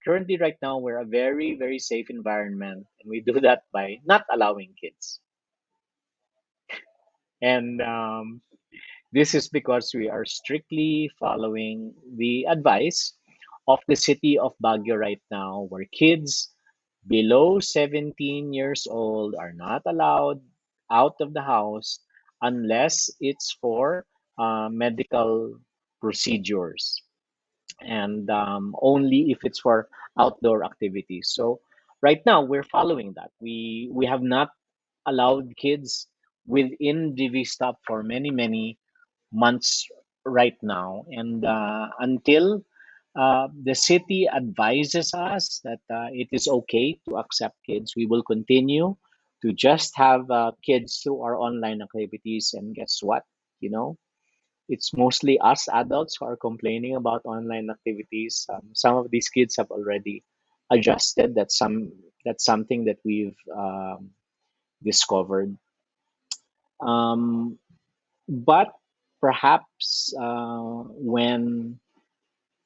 currently right now, we're a very, very safe environment, and we do that by not allowing kids. And this is because we are strictly following the advice of the city of Baguio right now, where kids below 17 years old are not allowed out of the house unless it's for medical procedures, and only if it's for outdoor activities. So right now we're following that. We have not allowed kids within DV stop for many months right now, and until the city advises us that it is okay to accept kids, we will continue to just have kids through our online activities. And guess what? You know, it's mostly us adults who are complaining about online activities. Some of these kids have already adjusted. That's something that we've discovered. Um, but perhaps when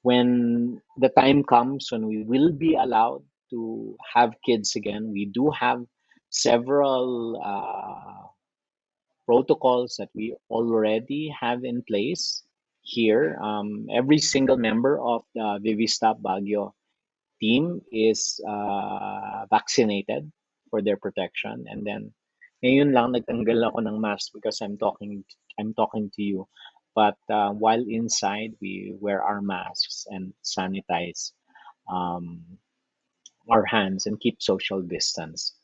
the time comes when we will be allowed to have kids again, we do have several protocols that we already have in place here. Every single member of the Vivistop Baguio team is vaccinated for their protection. And then ngayon lang nagtanggal ako ng mask because I'm talking to you. But while inside, we wear our masks and sanitize um, our hands and keep social distance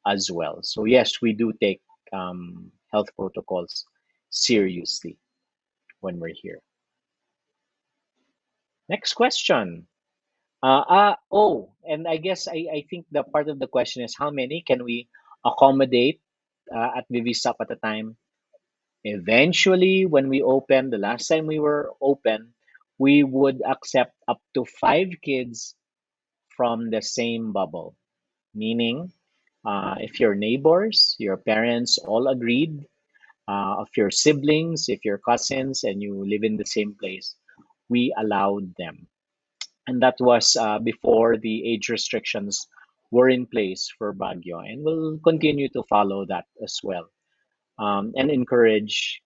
as well. So yes, we do take health protocols seriously when we're here. Next question. And I guess I think the part of the question is how many can we accommodate at Vivistop at a time? Eventually, when we open, the last time we were open, we would accept up to 5 kids from the same bubble. Meaning, if your neighbors, your parents all agreed, of your siblings, if your cousins, and you live in the same place, we allowed them. And that was before the age restrictions were in place for Baguio, and we'll continue to follow that as well, and encourage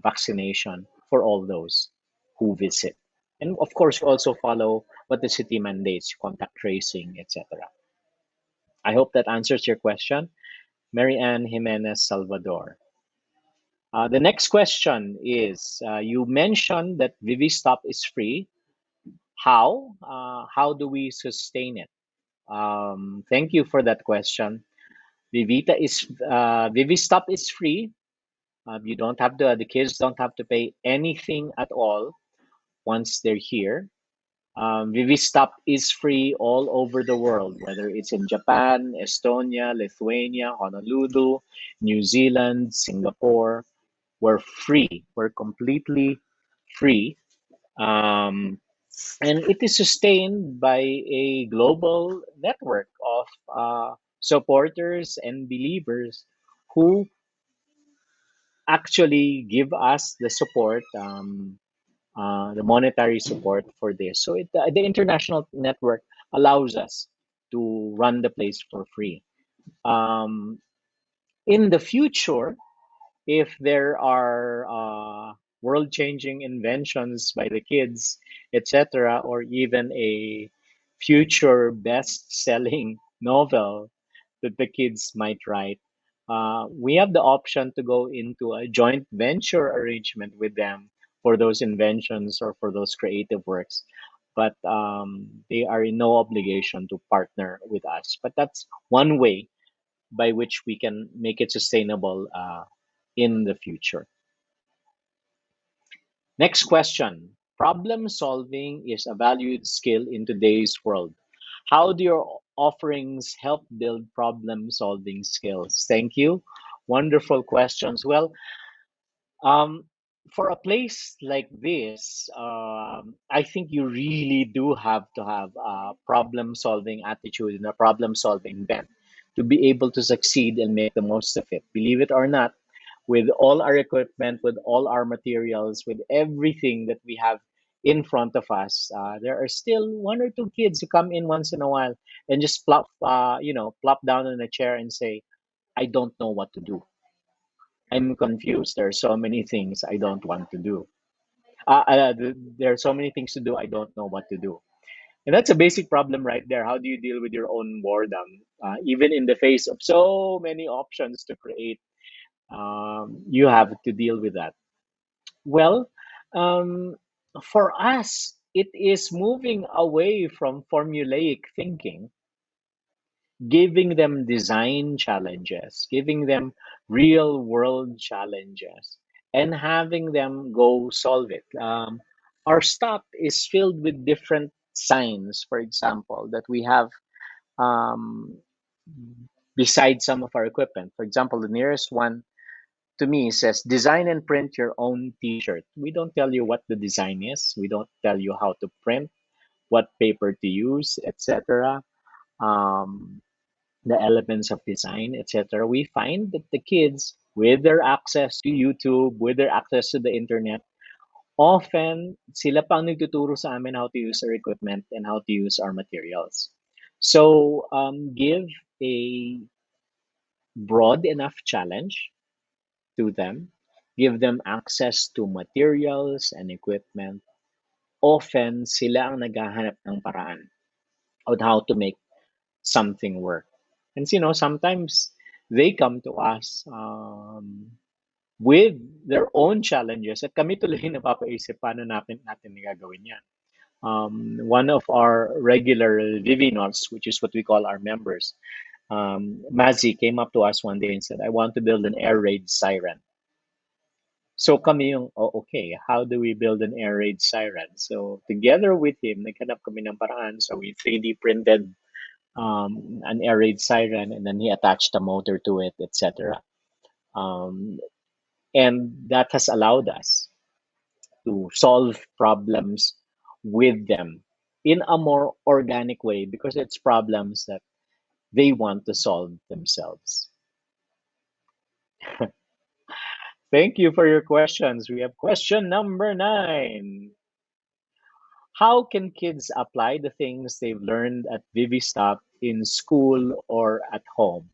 vaccination for all those who visit. And of course, we also follow what the city mandates, contact tracing, etc. I hope that answers your question, Mary Ann Jimenez Salvador. The next question is, you mentioned that Vivistop is free. How? How do we sustain it? Thank you for that question. Vivistop is free. You don't have to. The kids don't have to pay anything at all once they're here. Vivistop is free all over the world, whether it's in Japan, Estonia, Lithuania, Honolulu, New Zealand, Singapore. We're free. We're completely free. Um, and it is sustained by a global network of supporters and believers who actually give us the support, the monetary support for this. So the international network allows us to run the place for free. Um, in the future, if there are world-changing inventions by the kids, etc., or even a future best-selling novel that the kids might write, we have the option to go into a joint venture arrangement with them for those inventions or for those creative works. But they are in no obligation to partner with us. But that's one way by which we can make it sustainable in the future. Next question. Problem solving is a valued skill in today's world. How do your offerings help build problem solving skills? Thank you. Wonderful questions. Well, um, for a place like this, I think you really do have to have a problem solving attitude and a problem solving bent to be able to succeed and make the most of it. Believe it or not, with all our equipment, with all our materials, with everything that we have in front of us, there are still one or two kids who come in once in a while and just plop down in a chair and say, "I don't know what to do. I'm confused. There are so many things I don't want to do. There are so many things to do. I don't know what to do." And that's a basic problem right there. How do you deal with your own boredom, even in the face of so many options to create? You have to deal with that. Well, um, for us, it is moving away from formulaic thinking, giving them design challenges, giving them real world challenges, and having them go solve it. Our stock is filled with different signs, for example, that we have um, beside some of our equipment. For example, the nearest one to me says design and print your own t-shirt. We don't tell you what the design is. We don't tell you how to print, what paper to use, etc. Um, the elements of design, etc. We find that the kids, with their access to YouTube, with their access to the internet, often sila pang nagtuturo sa amin how to use our equipment and how to use our materials. So give a broad enough challenge to them, give them access to materials and equipment. Often sila ang naghahanap ng paraan on how to make something work. And sometimes they come to us with their own challenges at kami tuloy napapaisip paano natin gagawin yan. One of our regular Vivinots, which is what we call our members, Mazi came up to us one day and said, "I want to build an air raid siren." So kami yung, oh, okay, how do we build an air raid siren? So together with him, naghanap kami ng paraan. So we 3D printed an air raid siren, and then he attached a motor to it, etc. Um, and that has allowed us to solve problems with them in a more organic way because it's problems that they want to solve themselves. Thank you for your questions. We have question number 9. How can kids apply the things they've learned at Vivistop in school or at home?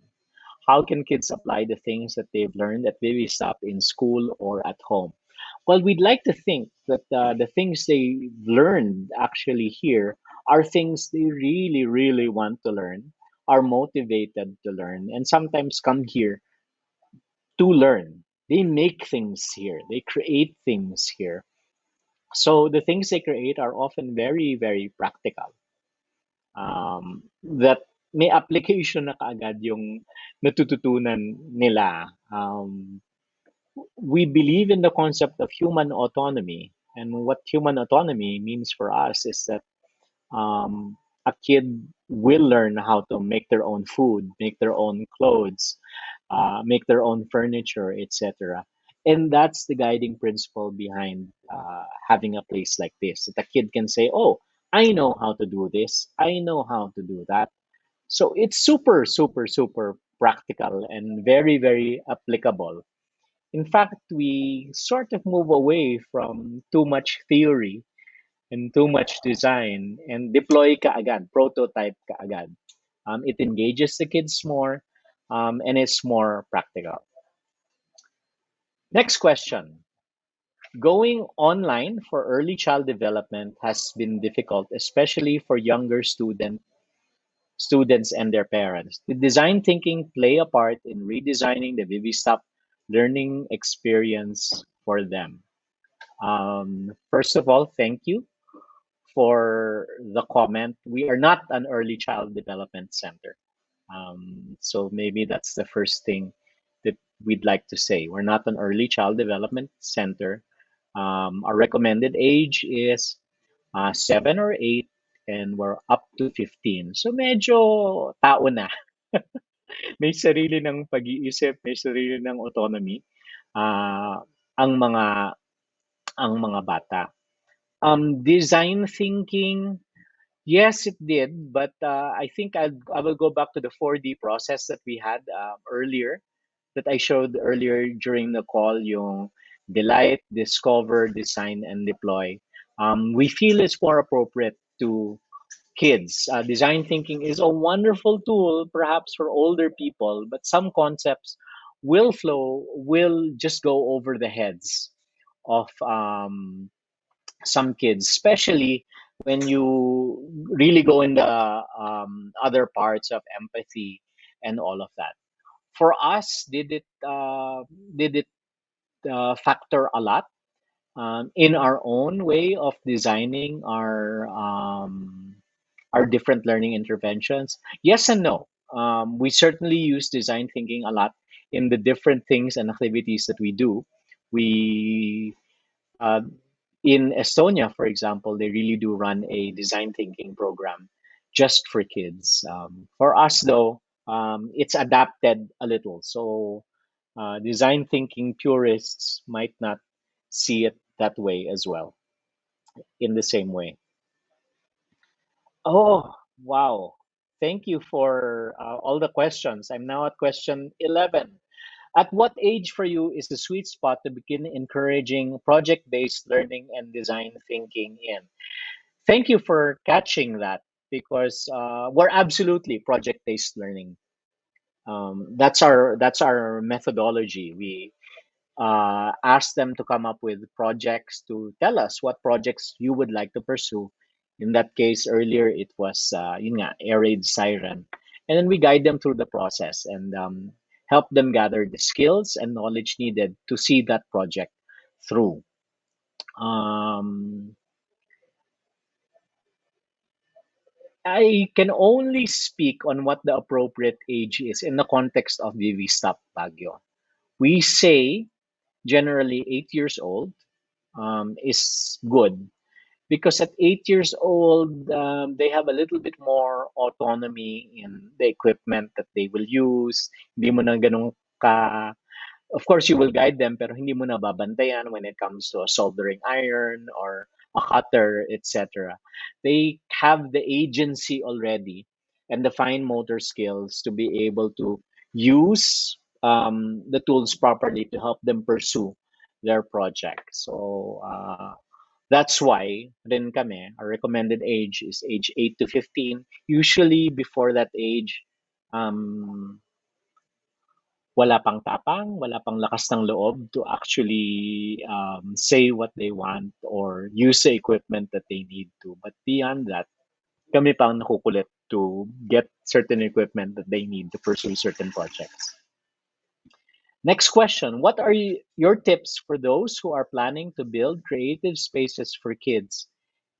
How can kids apply the things that they've learned at Vivistop in school or at home? Well, we'd like to think that the things they learned actually here are things they really, really want to learn, are motivated to learn, and sometimes come here to learn. They make things here, they create things here. So the things they create are often very, very practical. That may application na kaagad yung natututunan nila. We believe in the concept of human autonomy. And what human autonomy means for us is that a kid will learn how to make their own food, make their own clothes, make their own furniture, etc. And that's the guiding principle behind having a place like this. That a kid can say, "Oh, I know how to do this. I know how to do that." So it's super, super, super practical and very, very applicable. In fact, we sort of move away from too much theory and too much design and deploy kaagad, prototype kaagad. It engages the kids more and it's more practical. Next question. Going online for early child development has been difficult, especially for younger students and their parents. Did design thinking play a part in redesigning the Vivistop learning experience for them? First of all, thank you for the comment. We are not an early child development center. So maybe that's the first thing that we'd like to say. We're not an early child development center. Our recommended age is 7 or 8, and we're up to 15. So medyo tao na. May sarili ng pag-iisip, may sarili ng autonomy. ah, ang mga bata. Design thinking, yes, it did, but I think I will go back to the 4D process that we had earlier, that I showed earlier during the call, yung delight, discover, design, and deploy. We feel it's more appropriate to kids. Design thinking is a wonderful tool, perhaps for older people, but some concepts will just go over the heads of some kids, especially when you really go in the other parts of empathy and all of that. For us, did it factor a lot in our own way of designing our different learning interventions? Yes and no. We certainly use design thinking a lot in the different things and activities that we do. We uh, in Estonia, for example, they really do run a design thinking program just for kids. For us, though, it's adapted a little. So, design thinking purists might not see it that way as well, in the same way. Oh, wow. Thank you for all the questions. I'm now at question 11. At what age for you is the sweet spot to begin encouraging project based learning and design thinking in? Thank you for catching that, because we're absolutely project based learning. That's our methodology. We ask them to come up with projects, to tell us what projects you would like to pursue. In that case, earlier it was yun nga, air raid siren, and then we guide them through the process and help them gather the skills and knowledge needed to see that project through. Um, I can only speak on what the appropriate age is in the context of Vivistop Baguio. We say generally 8 years old is good, because at 8 years old, they have a little bit more autonomy in the equipment that they will use. Hindi mo na ganun ka, of course, you will guide them, pero hindi mo na babantayan when it comes to a soldering iron or a cutter, etc. They have the agency already and the fine motor skills to be able to use the tools properly to help them pursue their project. So that's why rin kami, our recommended age is age 8 to 15. Usually before that age, um, wala pang tapang, wala pang lakas ng loob to actually say what they want or use the equipment that they need to. But beyond that, kami pang nakukulit to get certain equipment that they need to pursue certain projects. Next question. What are your tips for those who are planning to build creative spaces for kids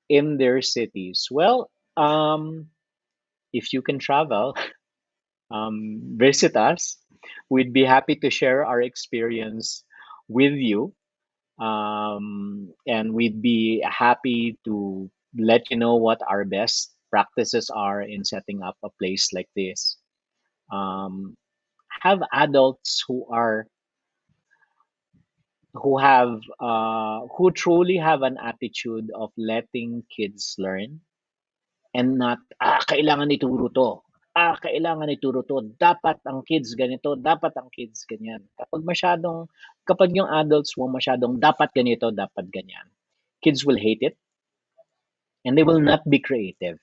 in their cities? Well, if you can travel, visit us. We'd be happy to share our experience with you. And we'd be happy to let you know what our best practices are in setting up a place like this. Um, have adults who truly have an attitude of letting kids learn, and not, kailangan ituro to. Kailangan ituro to. Dapat ang kids ganito, dapat ang kids ganyan. Kapag yung adults mo masyadong dapat ganito, dapat ganyan, kids will hate it and they will not be creative.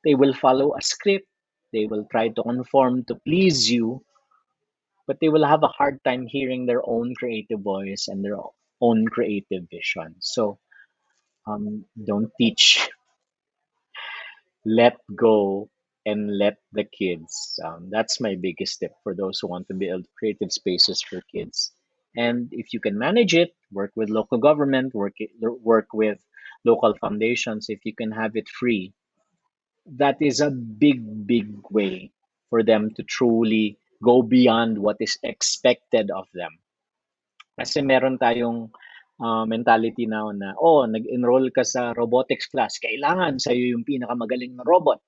They will follow a script. They will try to conform to please you, but they will have a hard time hearing their own creative voice and their own creative vision. So don't teach, let go, and let the kids. That's my biggest tip for those who want to build creative spaces for kids. And if you can manage it, work with local government, work with local foundations. If you can have it free, that is a big, big way for them to truly go beyond what is expected of them. Kasi meron tayong mentality now na, oh, nag-enroll ka sa robotics class, kailangan sa'yo yung pinakamagaling na robot.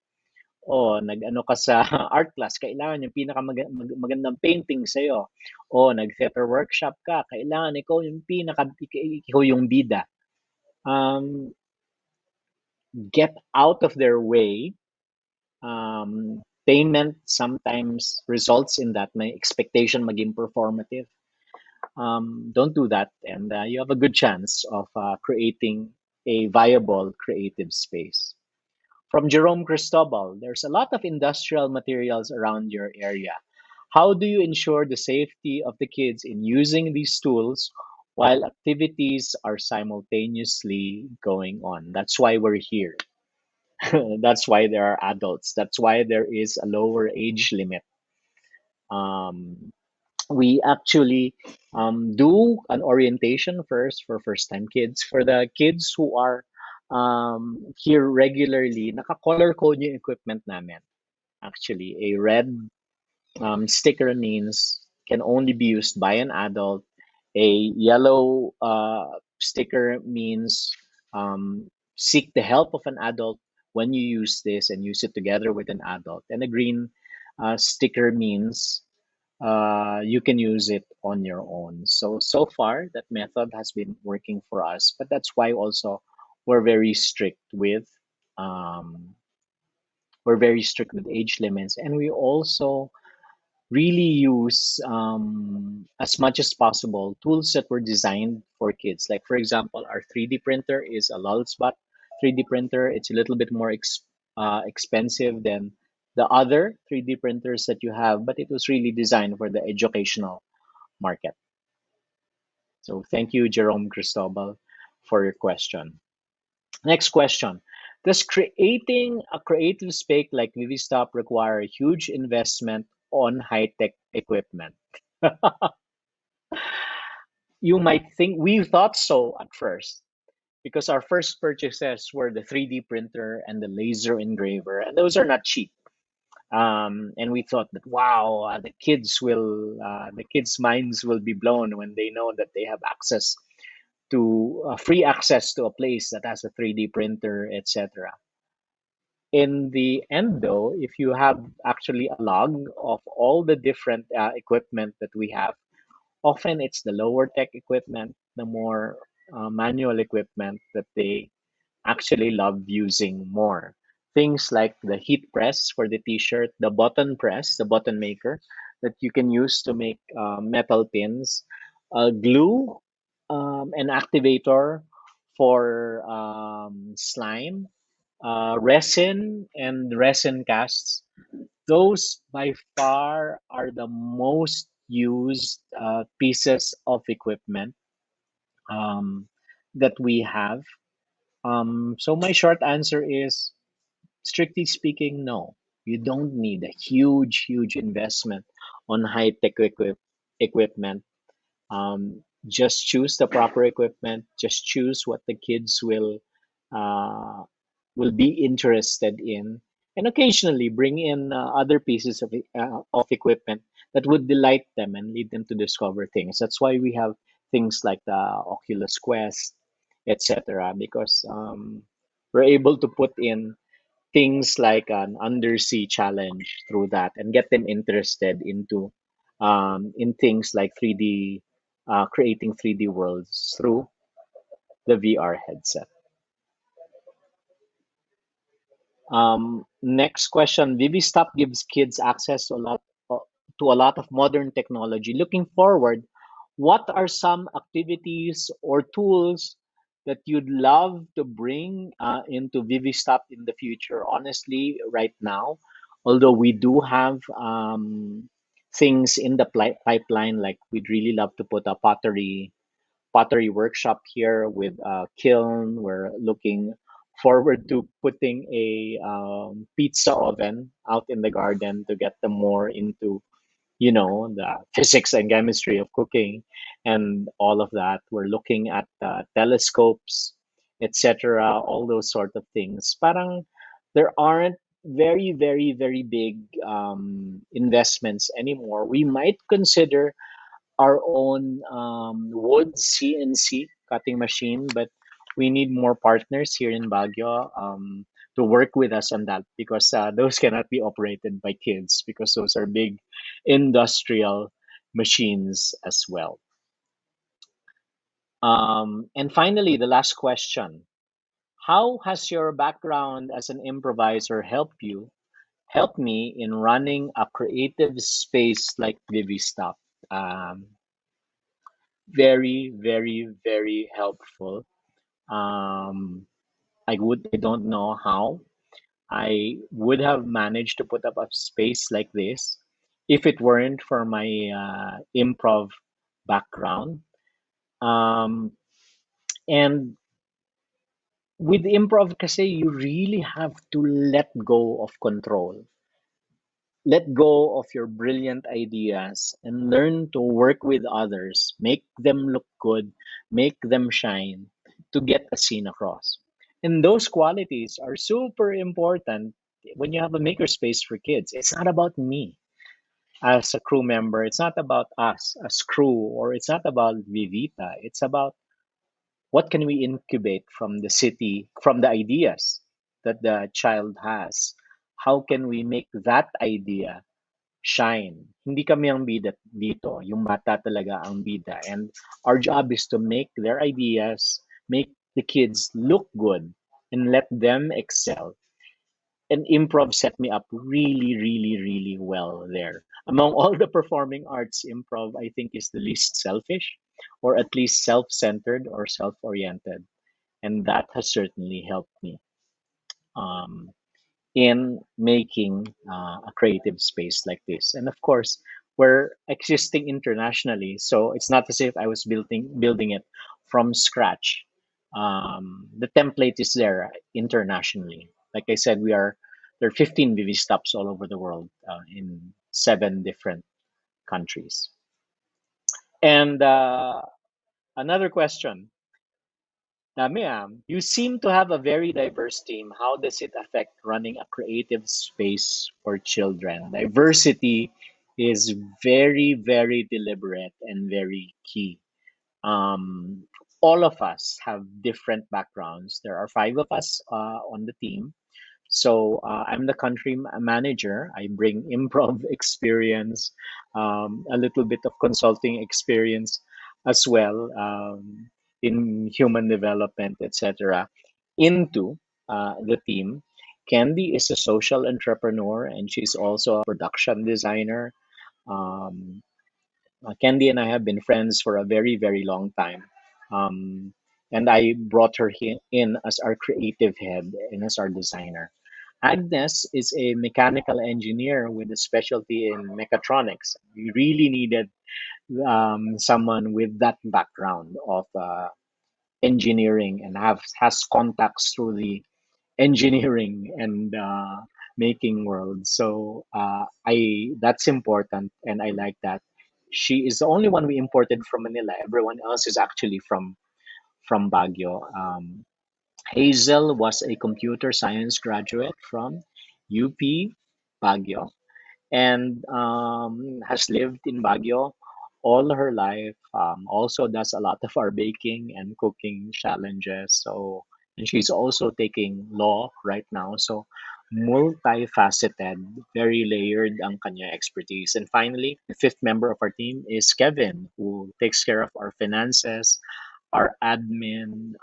O nag-ano ka sa art class, kailangan yung pinakamagandang painting sa'yo. O nag-theater workshop ka, kailangan ikaw yung bida. Um, get out of their way. Payment sometimes results in that may expectation maging performative. Don't do that, and you have a good chance of creating a viable creative space. From Jerome Cristobal, there's a lot of industrial materials around your area. How do you ensure the safety of the kids in using these tools while activities are simultaneously going on? That's why we're here. That's why there are adults. That's why there is a lower age limit. Um, we actually do an orientation first for first time kids. For the kids who are here regularly, naka-color code yung equipment namin. Actually, a red sticker means can only be used by an adult. A yellow sticker means seek the help of an adult when you use this and use it together with an adult. And a green sticker means you can use it on your own. So far, that method has been working for us, but that's why also we're very strict with um, age limits, and we also really use as much as possible tools that were designed for kids. Like for example, our 3D printer is a Lulzbot 3D printer. It's a little bit more expensive than the other 3D printers that you have, but it was really designed for the educational market. So thank you, Jerome Cristobal, for your question. Next question. Does creating a creative space like Vivistop require a huge investment on high-tech equipment? You might think we thought so at first because our first purchases were the 3D printer and the laser engraver, and those are not cheap. And we thought that wow, the kids' minds will be blown when they know that they have access to free access to a place that has a 3D printer, etc. In the end, though, if you have actually a log of all the different equipment that we have, often it's the lower tech equipment, the more manual equipment that they actually love using more. Things like the heat press for the t-shirt, the button press, the button maker that you can use to make metal pins, glue, an activator for slime, resin and resin casts. Those by far are the most used pieces of equipment um, that we have. So my short answer is, strictly speaking, no. You don't need a huge investment on equipment. Just choose the proper equipment. Just choose what the kids uh, will be interested in, and occasionally bring in other pieces of equipment that would delight them and lead them to discover things. That's why we have things like the Oculus Quest, etc. Because we're able to put in things like an undersea challenge through that and get them interested into in things like 3D, creating 3D worlds through the VR headset. Next question. Vivistop gives kids access to a lot of modern technology. Looking forward, what are some activities or tools that you'd love to bring into Vivistop in the future? Honestly, right now, although we do have things in the pipeline, like we'd really love to put a pottery workshop here with a kiln. We're looking forward to putting a pizza oven out in the garden to get them more into, the physics and chemistry of cooking and all of that. We're looking at telescopes, etc., all those sort of things. Parang there aren't very, very, very big investments anymore, we might consider our own wood CNC cutting machine, but we need more partners here in Baguio to work with us on that because those cannot be operated by kids because those are big industrial machines as well. And finally, the last question. How has your background as an improviser helped me in running a creative space like Vivistop? Um, Very, very, very helpful. I don't know how I would have managed to put up a space like this if it weren't for my improv background. Um, and with improv, kasi you really have to let go of control. Let go of your brilliant ideas and learn to work with others, make them look good, make them shine to get a scene across. And those qualities are super important when you have a makerspace for kids. It's not about me as a crew member, it's not about us as crew, or it's not about Vivita. It's about what can we incubate from the city, from the ideas that the child has. How can we make that idea shine? Hindi kami ang bida dito. Yung bata talaga ang bida. And our job is to make their ideas, make the kids look good, and let them excel. And improv set me up really, really, really well there. Among all the performing arts, improv, I think, is the least selfish, or at least self centered or self oriented. And that has certainly helped me. Um, in making a creative space like this. And of course, we're existing internationally, so it's not as if I was building it from scratch. The template is there internationally. Like I said, there are 15 VV stops all over the world in 7 different countries. And another question. Ma'am, you seem to have a very diverse team. How does it affect running a creative space for children? Diversity is very, very deliberate and very key. Um, all of us have different backgrounds. There are 5 of us on the team. So I'm the manager. I bring improv experience, a little bit of consulting experience as well in human development, etc., into the team. Candy is a social entrepreneur and she's also a production designer. Um, Candy and I have been friends for a very, very long time. Um, and I brought her in as our creative head and as our designer. Agnes is a mechanical engineer with a specialty in mechatronics. We really needed someone with that background of engineering and has contacts through the engineering and making world. So I that's important, and I like that. She is the only one we imported from Manila. Everyone else is actually from Baguio. Hazel was a computer science graduate from UP Baguio and has lived in Baguio all her life. Also does a lot of our baking and cooking challenges. So, and she's also taking law right now. So, multifaceted, very layered ang kanya expertise. And finally, the fifth member of our team is Kevin, who takes care of our finances, our admin,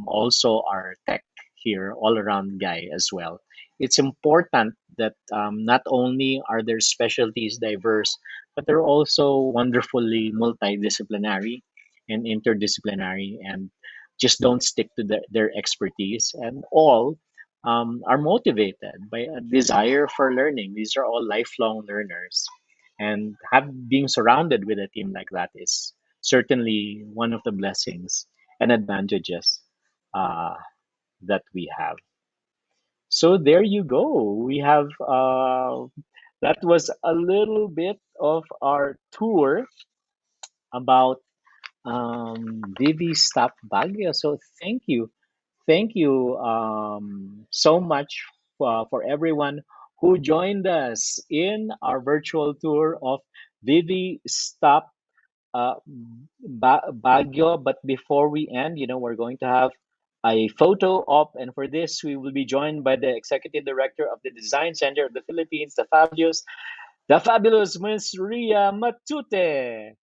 also our tech here, all around guy as well. It's important that not only are their specialties diverse, but they're also wonderfully multidisciplinary and interdisciplinary and just don't stick to their expertise. And all are motivated by a desire for learning. These are all lifelong learners. And being surrounded with a team like that is certainly one of the blessings and advantages uh, that we have. So there you go. We have that was a little bit of our tour about Vivistop Baguio. So thank you so much for everyone who joined us in our virtual tour of Vivistop Baguio. But before we end, we're going to have a photo op, and for this, we will be joined by the Executive Director of the Design Center of the Philippines, the fabulous Miss Ria Matute.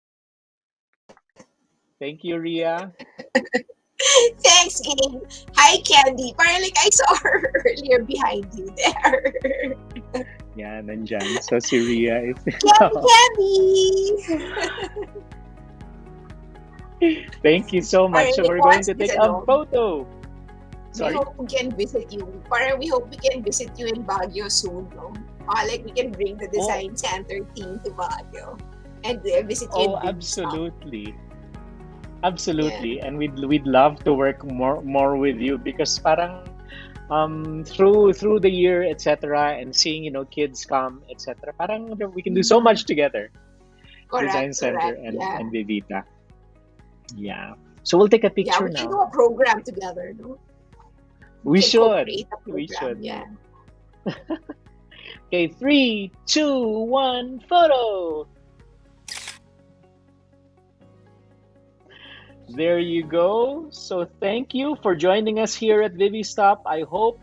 Thank you, Ria. Thanks, Gabe. Hi, Candy. Parang like I saw her earlier behind you there. Yeah, nandyan. So si Ria is Candy, Candy! Thank you so much. Parang So like we're going watch to this take a alone. photo. We Sorry? hope we can visit you. Parang we hope we can visit you in Baguio soon, no? Like we can bring the Oh, design center team to Baguio and visit you in oh, Vivistop. absolutely. Yeah, Absolutely. And we'd love to work more with you because parang through the year, etc., and seeing, kids come, etc., parang we can do so mm-hmm. much together. Design Correct, Center correct. and Yeah, Vivita. Yeah. So we'll take a yeah. picture We can do now. a program together, no? We We can should. co-create a We program. should. Yeah. Okay, 3, 2, 1, photo. There you go. So thank you for joining us here at Vivistop. I hope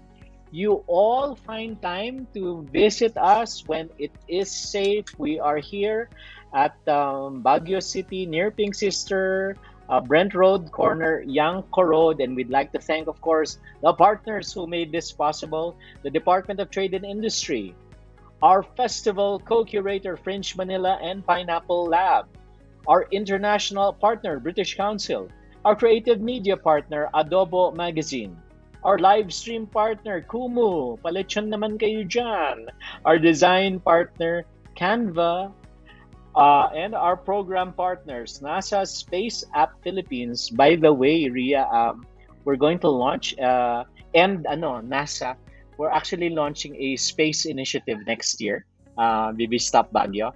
you all find time to visit us when it is safe. We are here at Baguio City near Pink Sister, Brent Road, corner Yangko Road. And we'd like to thank, of course, the partners who made this possible, the Department of Trade and Industry, our festival co-curator, Fringe Manila and Pineapple Lab, our international partner, British Council, our creative media partner, Adobo Magazine, our live stream partner, Kumu, palechon naman kayo dyan, our design partner, Canva, and our program partners, NASA Space App Philippines. By the way, Ria, we're going to launch, and NASA, we're actually launching a space initiative next year, Vivistop Baguio.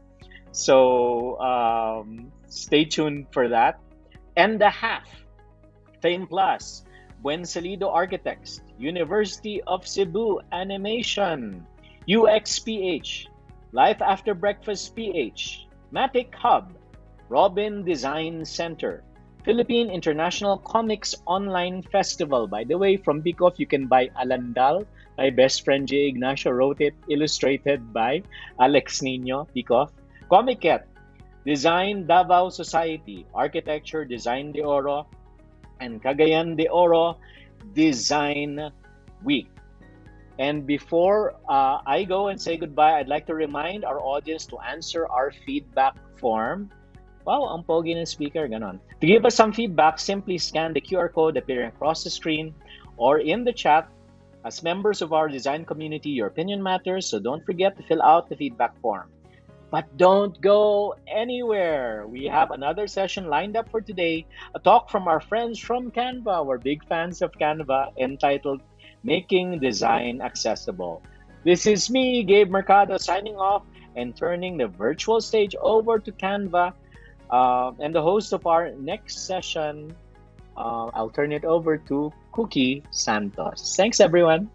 So stay tuned for that. And the half, Fame Plus, Buen Salido Architects, University of Cebu Animation, UXPH, Life After Breakfast PH, Matic Hub, Robin Design Center, Philippine International Comics Online Festival. By the way, from Bikoff, you can buy Alandal. My best friend J. Ignacio wrote it, illustrated by Alex Nino, Bikoff. Comiket, Design Davao Society, Architecture Design de Oro, and Cagayan de Oro Design Week. And before I go and say goodbye, I'd like to remind our audience to answer our feedback form. Wow, ang pogi ng speaker, ganon. To give us some feedback, simply scan the QR code appearing across the screen or in the chat. As members of our design community, your opinion matters, so don't forget to fill out the feedback form. But don't go anywhere. We have another session lined up for today, a talk from our friends from Canva. We're big fans of Canva, entitled Making Design Accessible. This is me, Gabe Mercado, signing off and turning the virtual stage over to Canva. And the host of our next session, I'll turn it over to Cookie Santos. Thanks, everyone.